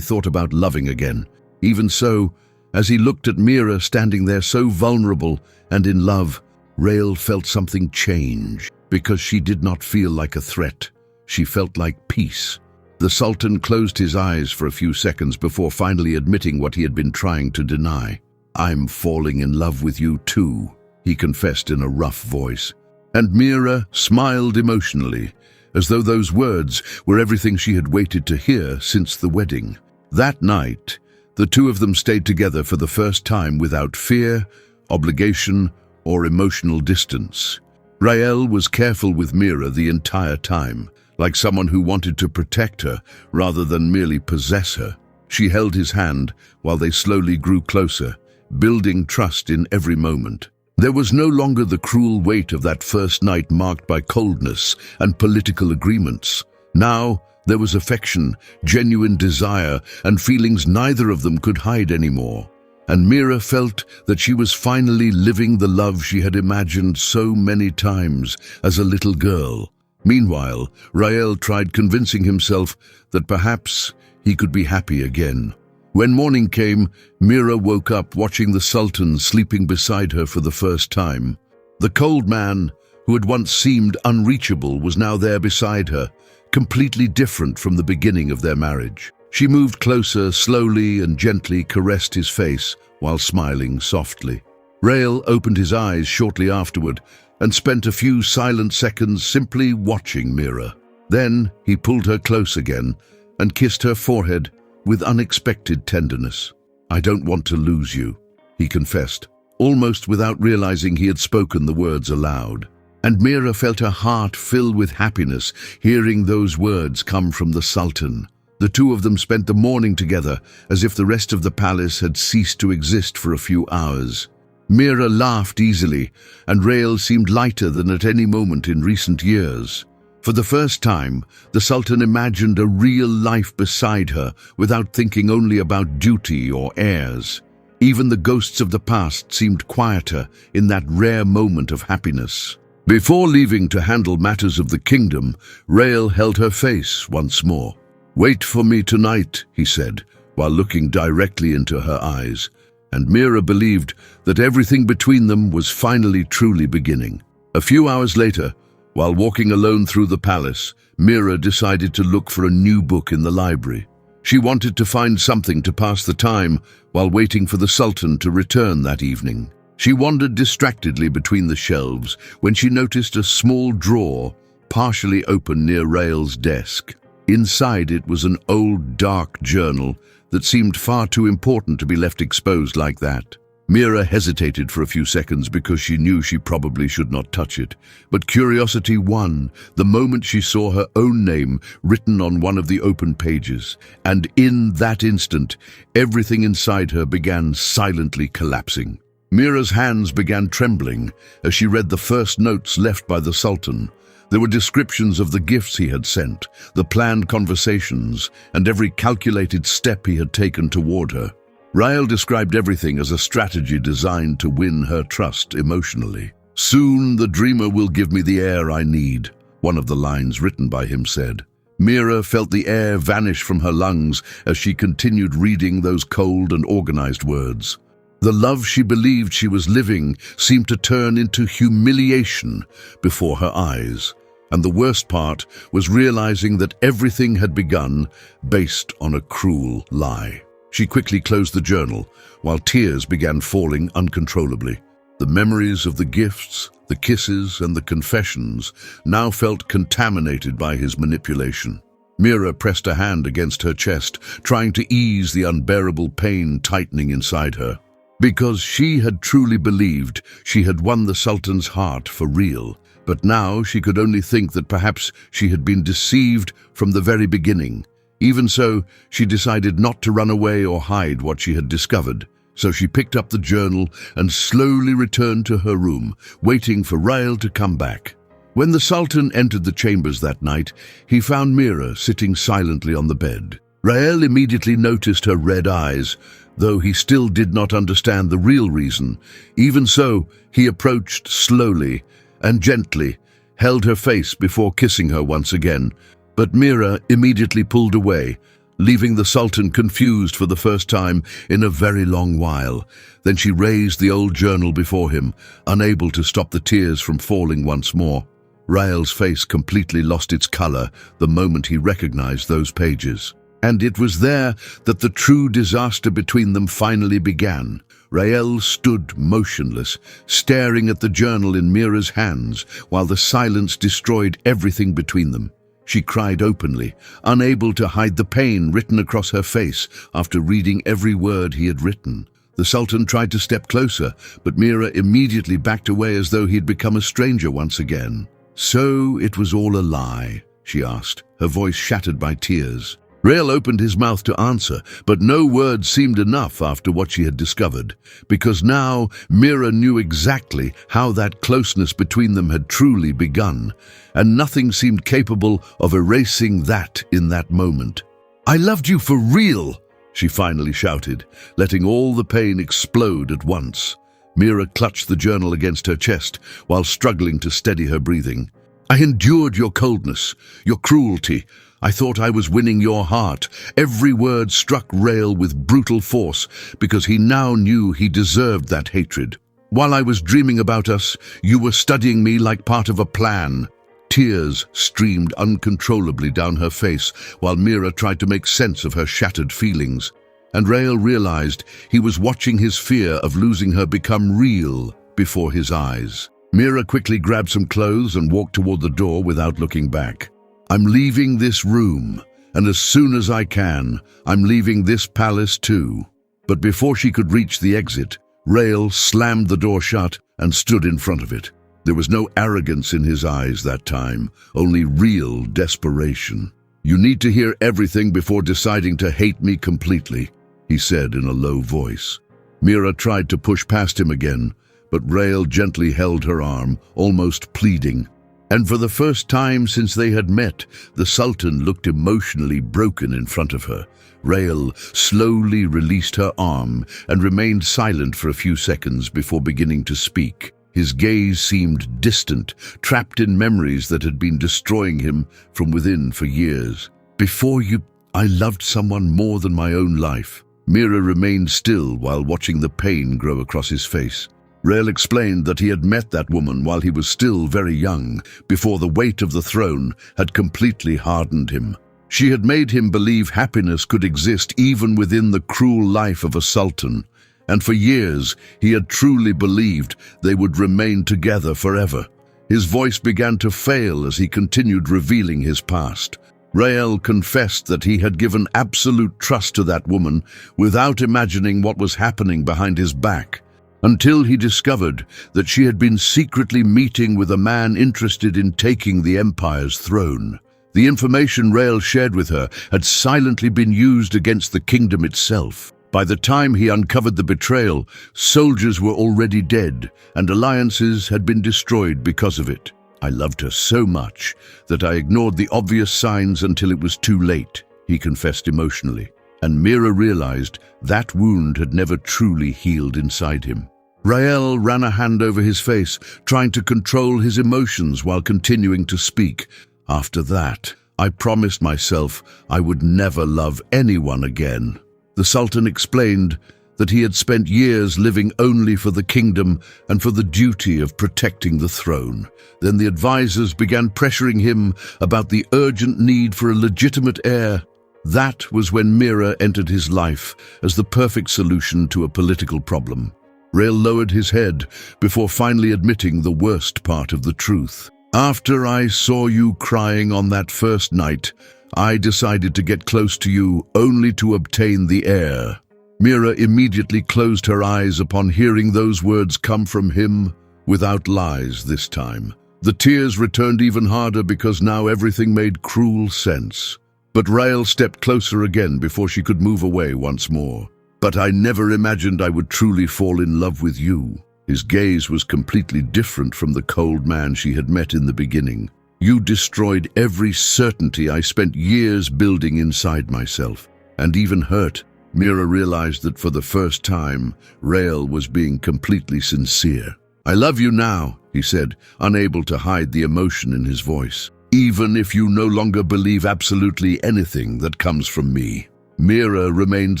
thought about loving again. Even so, as he looked at Mira standing there so vulnerable and in love, Rael felt something change, because she did not feel like a threat. She felt like peace. The Sultan closed his eyes for a few seconds before finally admitting what he had been trying to deny. "I'm falling in love with you too," he confessed in a rough voice. And Mira smiled emotionally, as though those words were everything she had waited to hear since the wedding. That night, the two of them stayed together for the first time without fear, obligation, or emotional distance. Rael was careful with Mira the entire time, like someone who wanted to protect her rather than merely possess her. She held his hand while they slowly grew closer, building trust in every moment. There was no longer the cruel weight of that first night marked by coldness and political agreements. Now, there was affection, genuine desire, and feelings neither of them could hide anymore. And Mira felt that she was finally living the love she had imagined so many times as a little girl. Meanwhile, Rael tried convincing himself that perhaps he could be happy again. When morning came, Mira woke up watching the Sultan sleeping beside her for the first time. The cold man, who had once seemed unreachable, was now there beside her, completely different from the beginning of their marriage. She moved closer, slowly and gently caressed his face while smiling softly. Rael opened his eyes shortly afterward and spent a few silent seconds simply watching Mira. Then he pulled her close again and kissed her forehead with unexpected tenderness. "I don't want to lose you," he confessed, almost without realizing he had spoken the words aloud. And Mira felt her heart fill with happiness hearing those words come from the Sultan. The two of them spent the morning together as if the rest of the palace had ceased to exist for a few hours. Mira laughed easily, and Rael seemed lighter than at any moment in recent years. For the first time, the Sultan imagined a real life beside her without thinking only about duty or heirs. Even the ghosts of the past seemed quieter in that rare moment of happiness. Before leaving to handle matters of the kingdom, Rael held her face once more. "Wait for me tonight," he said, while looking directly into her eyes. And Mira believed that everything between them was finally truly beginning. A few hours later, while walking alone through the palace, Mira decided to look for a new book in the library. She wanted to find something to pass the time while waiting for the Sultan to return that evening. She wandered distractedly between the shelves when she noticed a small drawer partially open near Rael's desk. Inside it was an old, dark journal that seemed far too important to be left exposed like that. Mira hesitated for a few seconds because she knew she probably should not touch it. But curiosity won the moment she saw her own name written on one of the open pages. And in that instant, everything inside her began silently collapsing. Mira's hands began trembling as she read the first notes left by the Sultan. There were descriptions of the gifts he had sent, the planned conversations, and every calculated step he had taken toward her. Rael described everything as a strategy designed to win her trust emotionally. "Soon the dreamer will give me the air I need," one of the lines written by him said. Mira felt the air vanish from her lungs as she continued reading those cold and organized words. The love she believed she was living seemed to turn into humiliation before her eyes. And the worst part was realizing that everything had begun based on a cruel lie. She quickly closed the journal, while tears began falling uncontrollably. The memories of the gifts, the kisses, and the confessions now felt contaminated by his manipulation. Mira pressed a hand against her chest, trying to ease the unbearable pain tightening inside her. Because she had truly believed she had won the Sultan's heart for real. But now she could only think that perhaps she had been deceived from the very beginning. Even so, she decided not to run away or hide what she had discovered. So she picked up the journal and slowly returned to her room, waiting for Rael to come back. When the Sultan entered the chambers that night, he found Mira sitting silently on the bed. Rael immediately noticed her red eyes, though he still did not understand the real reason. Even so, he approached slowly and gently, held her face before kissing her once again. But Mira immediately pulled away, leaving the Sultan confused for the first time in a very long while. Then she raised the old journal before him, unable to stop the tears from falling once more. Rael's face completely lost its color the moment he recognized those pages. And it was there that the true disaster between them finally began. Rael stood motionless, staring at the journal in Mira's hands, while the silence destroyed everything between them. She cried openly, unable to hide the pain written across her face after reading every word he had written. The Sultan tried to step closer, but Mira immediately backed away as though he had become a stranger once again. "So it was all a lie?" she asked, her voice shattered by tears. Rael opened his mouth to answer, but no words seemed enough after what she had discovered, because now Mira knew exactly how that closeness between them had truly begun, and nothing seemed capable of erasing that in that moment. "I loved you for real!" she finally shouted, letting all the pain explode at once. Mira clutched the journal against her chest while struggling to steady her breathing. "I endured your coldness, your cruelty. I thought I was winning your heart." Every word struck Rael with brutal force because he now knew he deserved that hatred. "While I was dreaming about us, you were studying me like part of a plan." Tears streamed uncontrollably down her face while Mira tried to make sense of her shattered feelings. And Rael realized he was watching his fear of losing her become real before his eyes. Mira quickly grabbed some clothes and walked toward the door without looking back. "I'm leaving this room, and as soon as I can, I'm leaving this palace too." But before she could reach the exit, Rael slammed the door shut and stood in front of it. There was no arrogance in his eyes that time, only real desperation. "You need to hear everything before deciding to hate me completely," he said in a low voice. Mira tried to push past him again, but Rael gently held her arm, almost pleading. And for the first time since they had met, the Sultan looked emotionally broken in front of her. Rael slowly released her arm and remained silent for a few seconds before beginning to speak. His gaze seemed distant, trapped in memories that had been destroying him from within for years. "Before you, I loved someone more than my own life." Mira remained still while watching the pain grow across his face. Rael explained that he had met that woman while he was still very young, before the weight of the throne had completely hardened him. She had made him believe happiness could exist even within the cruel life of a sultan, and for years he had truly believed they would remain together forever. His voice began to fail as he continued revealing his past. Rael confessed that he had given absolute trust to that woman without imagining what was happening behind his back, until he discovered that she had been secretly meeting with a man interested in taking the empire's throne. The information Rael shared with her had silently been used against the kingdom itself. By the time he uncovered the betrayal, soldiers were already dead, and alliances had been destroyed because of it. "I loved her so much that I ignored the obvious signs until it was too late," he confessed emotionally. And Mira realized that wound had never truly healed inside him. Rael ran a hand over his face, trying to control his emotions while continuing to speak. "After that, I promised myself I would never love anyone again." The Sultan explained that he had spent years living only for the kingdom and for the duty of protecting the throne. Then the advisors began pressuring him about the urgent need for a legitimate heir. That was when Mira entered his life as the perfect solution to a political problem. Rael lowered his head before finally admitting the worst part of the truth. "After I saw you crying on that first night, I decided to get close to you only to obtain the heir." Mira immediately closed her eyes upon hearing those words come from him, without lies this time. The tears returned even harder because now everything made cruel sense. But Rael stepped closer again before she could move away once more. "But I never imagined I would truly fall in love with you." His gaze was completely different from the cold man she had met in the beginning. "You destroyed every certainty I spent years building inside myself." And even hurt, Mira realized that for the first time, Rael was being completely sincere. "I love you now," he said, unable to hide the emotion in his voice. "Even if you no longer believe absolutely anything that comes from me." Mira remained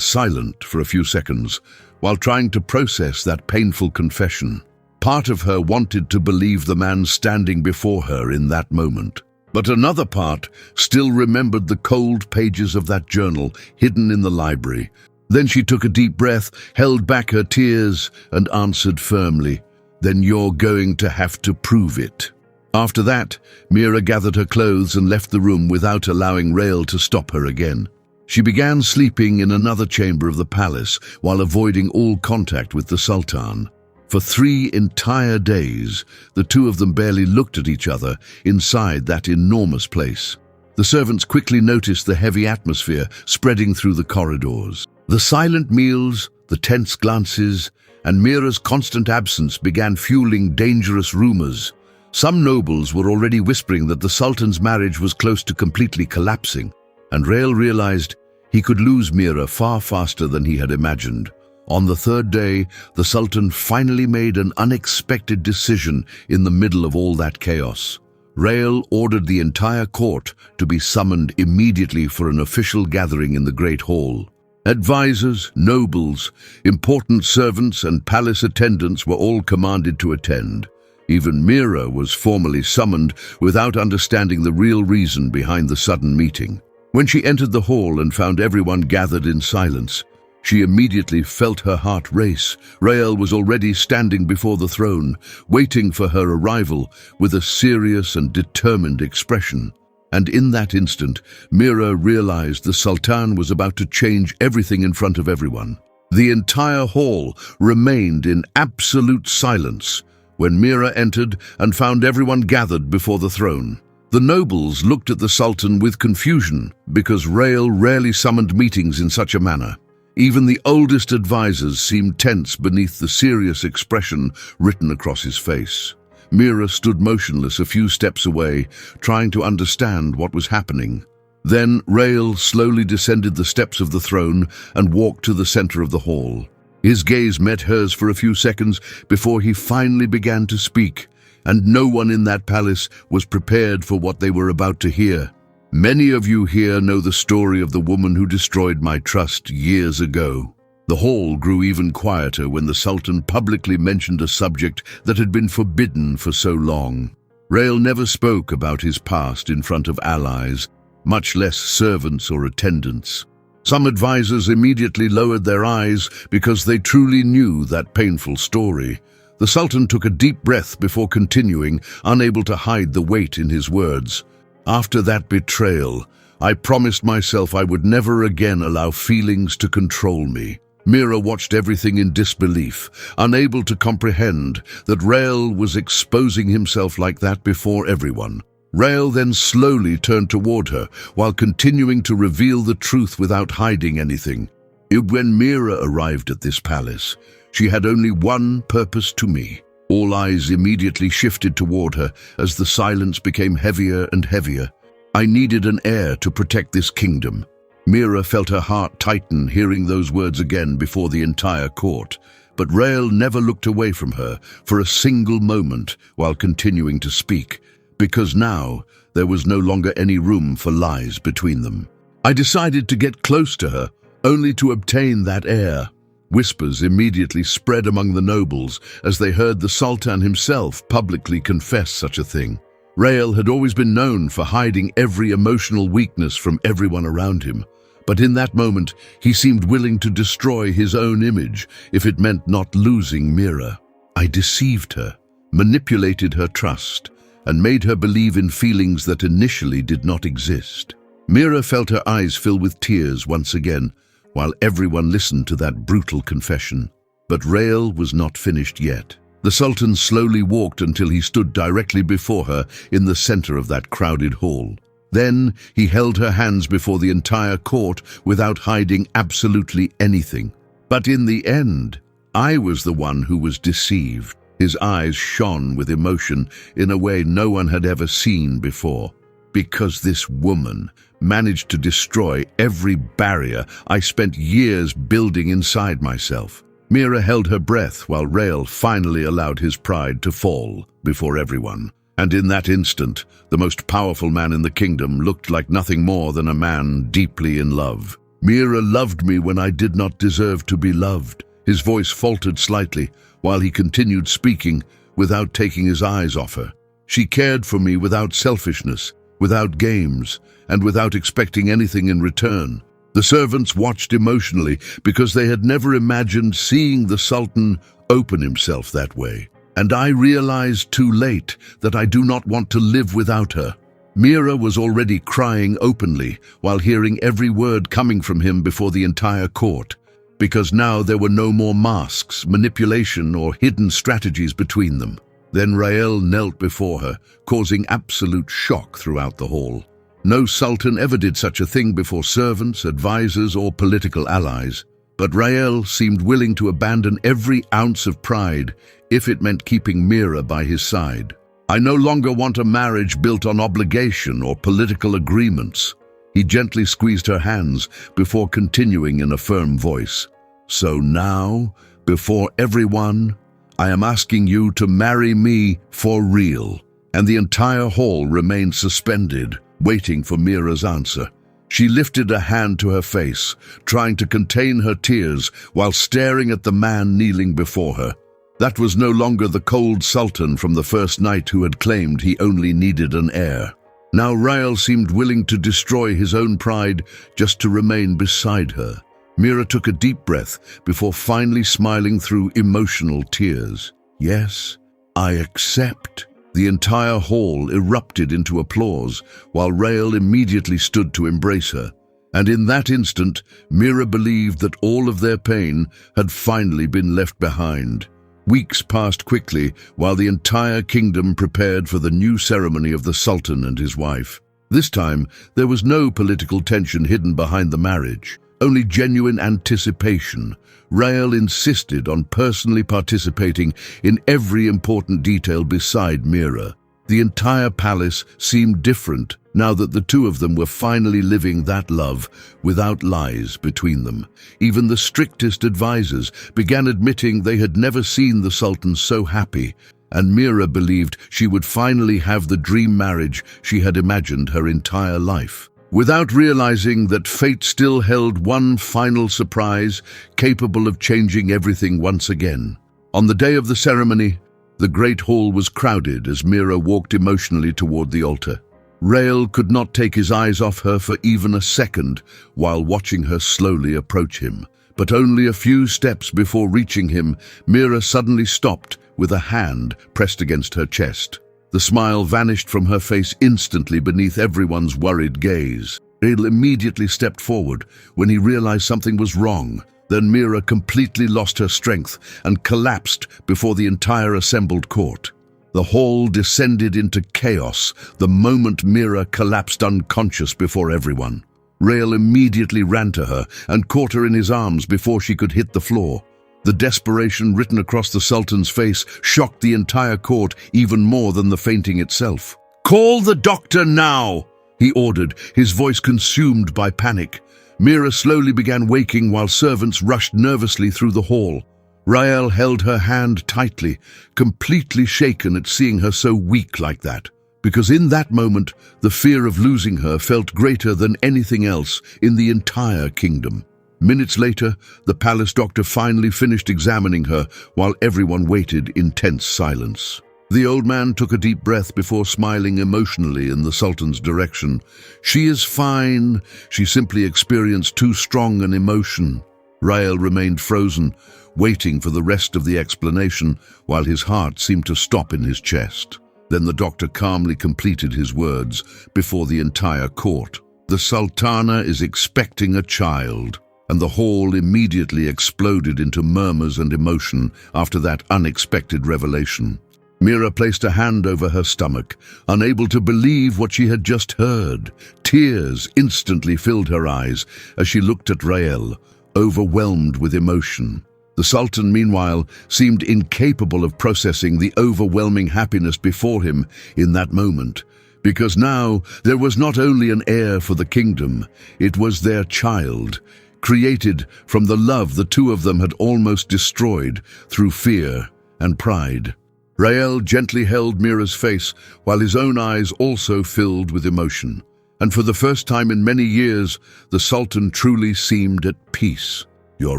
silent for a few seconds while trying to process that painful confession. Part of her wanted to believe the man standing before her in that moment. But another part still remembered the cold pages of that journal hidden in the library. Then she took a deep breath, held back her tears, and answered firmly, "Then you're going to have to prove it." After that, Mira gathered her clothes and left the room without allowing Rael to stop her again. She began sleeping in another chamber of the palace while avoiding all contact with the Sultan. For 3 entire days, the two of them barely looked at each other inside that enormous place. The servants quickly noticed the heavy atmosphere spreading through the corridors. The silent meals, the tense glances, and Mira's constant absence began fueling dangerous rumors. Some nobles were already whispering that the Sultan's marriage was close to completely collapsing, and Rael realized he could lose Mira far faster than he had imagined. On the 3rd day, the Sultan finally made an unexpected decision in the middle of all that chaos. Rael ordered the entire court to be summoned immediately for an official gathering in the Great Hall. Advisors, nobles, important servants, and palace attendants were all commanded to attend. Even Mira was formally summoned without understanding the real reason behind the sudden meeting. When she entered the hall and found everyone gathered in silence, she immediately felt her heart race. Rael was already standing before the throne, waiting for her arrival with a serious and determined expression. And in that instant, Mira realized the Sultan was about to change everything in front of everyone. The entire hall remained in absolute silence when Mira entered and found everyone gathered before the throne. The nobles looked at the Sultan with confusion because Rael rarely summoned meetings in such a manner. Even the oldest advisors seemed tense beneath the serious expression written across his face. Mira stood motionless a few steps away, trying to understand what was happening. Then Rael slowly descended the steps of the throne and walked to the center of the hall. His gaze met hers for a few seconds before he finally began to speak, and no one in that palace was prepared for what they were about to hear. "Many of you here know the story of the woman who destroyed my trust years ago." The hall grew even quieter when the Sultan publicly mentioned a subject that had been forbidden for so long. Rael never spoke about his past in front of allies, much less servants or attendants. Some advisors immediately lowered their eyes because they truly knew that painful story. The Sultan took a deep breath before continuing, unable to hide the weight in his words. "After that betrayal, I promised myself I would never again allow feelings to control me." Mira watched everything in disbelief, unable to comprehend that Rael was exposing himself like that before everyone. Rael then slowly turned toward her, while continuing to reveal the truth without hiding anything. When Mira arrived at this palace, she had only one purpose: to me. All eyes immediately shifted toward her as the silence became heavier and heavier. I needed an heir to protect this kingdom. Mira felt her heart tighten hearing those words again before the entire court, but Rael never looked away from her for a single moment while continuing to speak, because now there was no longer any room for lies between them. I decided to get close to her, only to obtain that heir. Whispers immediately spread among the nobles as they heard the Sultan himself publicly confess such a thing. Rael had always been known for hiding every emotional weakness from everyone around him, but in that moment he seemed willing to destroy his own image if it meant not losing Mira. I deceived her, manipulated her trust, and made her believe in feelings that initially did not exist. Mira felt her eyes fill with tears once again, while everyone listened to that brutal confession. But Rael was not finished yet. The Sultan slowly walked until he stood directly before her in the center of that crowded hall. Then he held her hands before the entire court without hiding absolutely anything. But in the end, I was the one who was deceived. His eyes shone with emotion in a way no one had ever seen before. Because this woman managed to destroy every barrier I spent years building inside myself. Mira held her breath while Rael finally allowed his pride to fall before everyone. And in that instant, the most powerful man in the kingdom looked like nothing more than a man deeply in love. Mira loved me when I did not deserve to be loved. His voice faltered slightly while he continued speaking without taking his eyes off her. She cared for me without selfishness, without games, and without expecting anything in return. The servants watched emotionally because they had never imagined seeing the Sultan open himself that way. And I realized too late that I do not want to live without her. Mira was already crying openly while hearing every word coming from him before the entire court, because now there were no more masks, manipulation, or hidden strategies between them. Then Rael knelt before her, causing absolute shock throughout the hall. No sultan ever did such a thing before servants, advisors, or political allies. But Rael seemed willing to abandon every ounce of pride if it meant keeping Mira by his side. I no longer want a marriage built on obligation or political agreements. He gently squeezed her hands before continuing in a firm voice. So now, before everyone, I am asking you to marry me for real. And the entire hall remained suspended, waiting for Mira's answer. She lifted a hand to her face, trying to contain her tears while staring at the man kneeling before her. That was no longer the cold sultan from the first night who had claimed he only needed an heir. Now Rael seemed willing to destroy his own pride just to remain beside her. Mira took a deep breath before finally smiling through emotional tears. Yes, I accept. The entire hall erupted into applause, while Rael immediately stood to embrace her. And in that instant, Mira believed that all of their pain had finally been left behind. Weeks passed quickly while the entire kingdom prepared for the new ceremony of the Sultan and his wife. This time, there was no political tension hidden behind the marriage, only genuine anticipation. Rael insisted on personally participating in every important detail beside Mira. The entire palace seemed different now that the two of them were finally living that love without lies between them. Even the strictest advisors began admitting they had never seen the Sultan so happy, and Mira believed she would finally have the dream marriage she had imagined her entire life. Without realizing that fate still held one final surprise capable of changing everything once again. On the day of the ceremony, the great hall was crowded as Mira walked emotionally toward the altar. Rael could not take his eyes off her for even a second while watching her slowly approach him. But only a few steps before reaching him, Mira suddenly stopped with a hand pressed against her chest. The smile vanished from her face instantly beneath everyone's worried gaze. Rael immediately stepped forward when he realized something was wrong. Then Mira completely lost her strength and collapsed before the entire assembled court. The hall descended into chaos the moment Mira collapsed unconscious before everyone. Rael immediately ran to her and caught her in his arms before she could hit the floor. The desperation written across the Sultan's face shocked the entire court even more than the fainting itself. "Call the doctor now!" he ordered, his voice consumed by panic. Mira slowly began waking while servants rushed nervously through the hall. Rael held her hand tightly, completely shaken at seeing her so weak like that, because in that moment, the fear of losing her felt greater than anything else in the entire kingdom. Minutes later, the palace doctor finally finished examining her while everyone waited in tense silence. The old man took a deep breath before smiling emotionally in the Sultan's direction. "She is fine. She simply experienced too strong an emotion." Rael remained frozen, waiting for the rest of the explanation while his heart seemed to stop in his chest. Then the doctor calmly completed his words before the entire court. "The Sultana is expecting a child." And the hall immediately exploded into murmurs and emotion after that unexpected revelation. Mira placed a hand over her stomach, unable to believe what she had just heard. Tears instantly filled her eyes as she looked at Rael, overwhelmed with emotion. The Sultan, meanwhile, seemed incapable of processing the overwhelming happiness before him in that moment, because now there was not only an heir for the kingdom, it was their child, created from the love the two of them had almost destroyed through fear and pride. Rael gently held Mira's face while his own eyes also filled with emotion. And for the first time in many years, the Sultan truly seemed at peace. "You're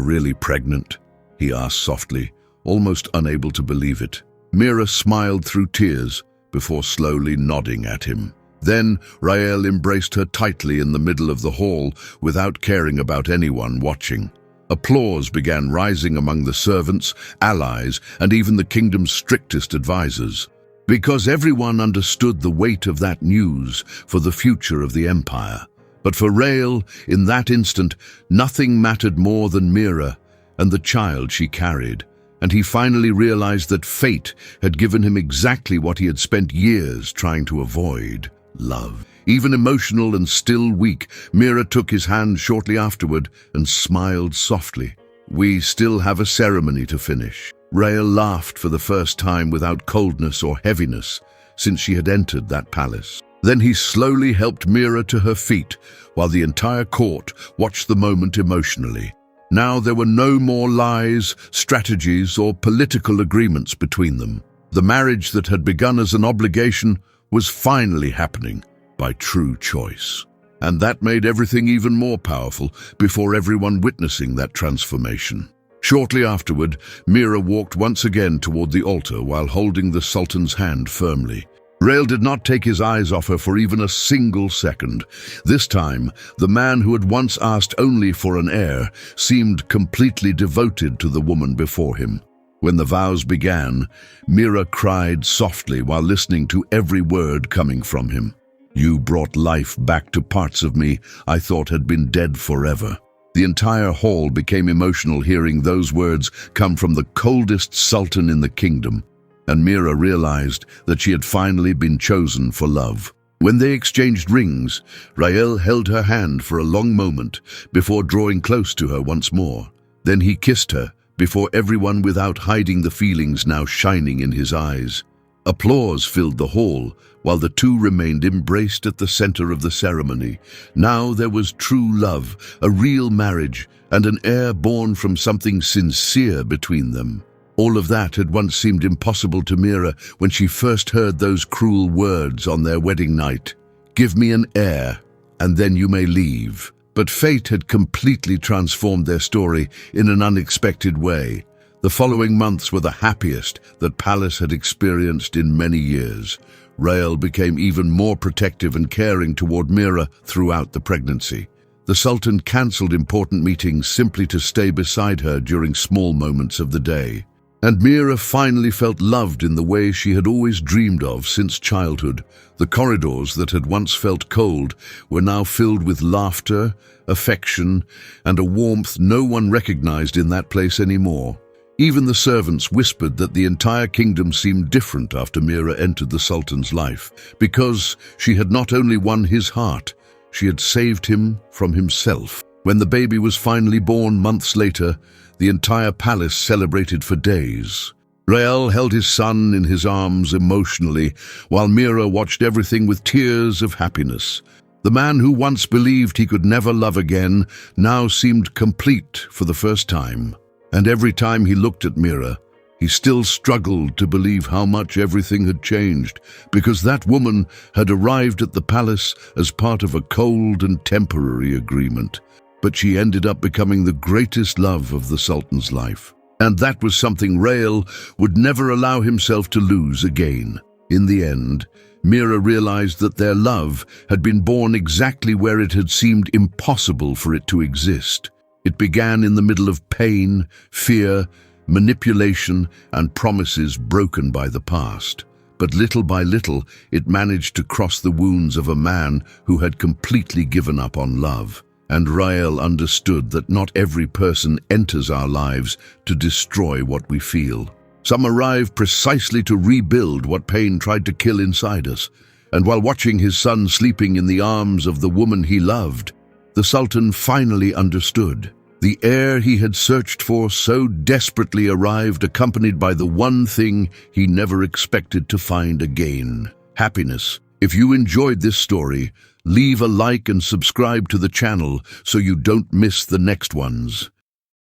really pregnant?" he asked softly, almost unable to believe it. Mira smiled through tears before slowly nodding at him. Then Rael embraced her tightly in the middle of the hall without caring about anyone watching. Applause began rising among the servants, allies, and even the kingdom's strictest advisors, because everyone understood the weight of that news for the future of the empire. But for Rael, in that instant, nothing mattered more than Mira and the child she carried, and he finally realized that fate had given him exactly what he had spent years trying to avoid: love. Even emotional and still weak, Mira took his hand shortly afterward and smiled softly. "We still have a ceremony to finish." Rael laughed for the first time without coldness or heaviness since she had entered that palace. Then he slowly helped Mira to her feet while the entire court watched the moment emotionally. Now there were no more lies, strategies, or political agreements between them. The marriage that had begun as an obligation was finally happening by true choice. And that made everything even more powerful before everyone witnessing that transformation. Shortly afterward, Mira walked once again toward the altar while holding the Sultan's hand firmly. Rael did not take his eyes off her for even a single second. This time, the man who had once asked only for an heir seemed completely devoted to the woman before him. When the vows began, Mira cried softly while listening to every word coming from him. "You brought life back to parts of me I thought had been dead forever." The entire hall became emotional hearing those words come from the coldest sultan in the kingdom, and Mira realized that she had finally been chosen for love. When they exchanged rings, Rael held her hand for a long moment before drawing close to her once more. Then he kissed her before everyone, without hiding the feelings now shining in his eyes. Applause filled the hall while the two remained embraced at the center of the ceremony. Now there was true love, a real marriage, and an heir born from something sincere between them. All of that had once seemed impossible to Mira when she first heard those cruel words on their wedding night. "Give me an heir, and then you may leave." But fate had completely transformed their story in an unexpected way. The following months were the happiest that Palace had experienced in many years. Rael became even more protective and caring toward Mira throughout the pregnancy. The Sultan cancelled important meetings simply to stay beside her during small moments of the day. And Mira finally felt loved in the way she had always dreamed of since childhood. The corridors that had once felt cold were now filled with laughter, affection, and a warmth no one recognized in that place anymore. Even the servants whispered that the entire kingdom seemed different after Mira entered the Sultan's life, because she had not only won his heart, she had saved him from himself. When the baby was finally born months later, the entire palace celebrated for days. Rael held his son in his arms emotionally, while Mira watched everything with tears of happiness. The man who once believed he could never love again now seemed complete for the first time. And every time he looked at Mira, he still struggled to believe how much everything had changed, because that woman had arrived at the palace as part of a cold and temporary agreement. But she ended up becoming the greatest love of the Sultan's life. And that was something Rael would never allow himself to lose again. In the end, Mira realized that their love had been born exactly where it had seemed impossible for it to exist. It began in the middle of pain, fear, manipulation, and promises broken by the past. But little by little, it managed to cross the wounds of a man who had completely given up on love. And Rael understood that not every person enters our lives to destroy what we feel. Some arrive precisely to rebuild what pain tried to kill inside us. And while watching his son sleeping in the arms of the woman he loved, the Sultan finally understood. The heir he had searched for so desperately arrived, accompanied by the one thing he never expected to find again: happiness. If you enjoyed this story, leave a like and subscribe to the channel so you don't miss the next ones.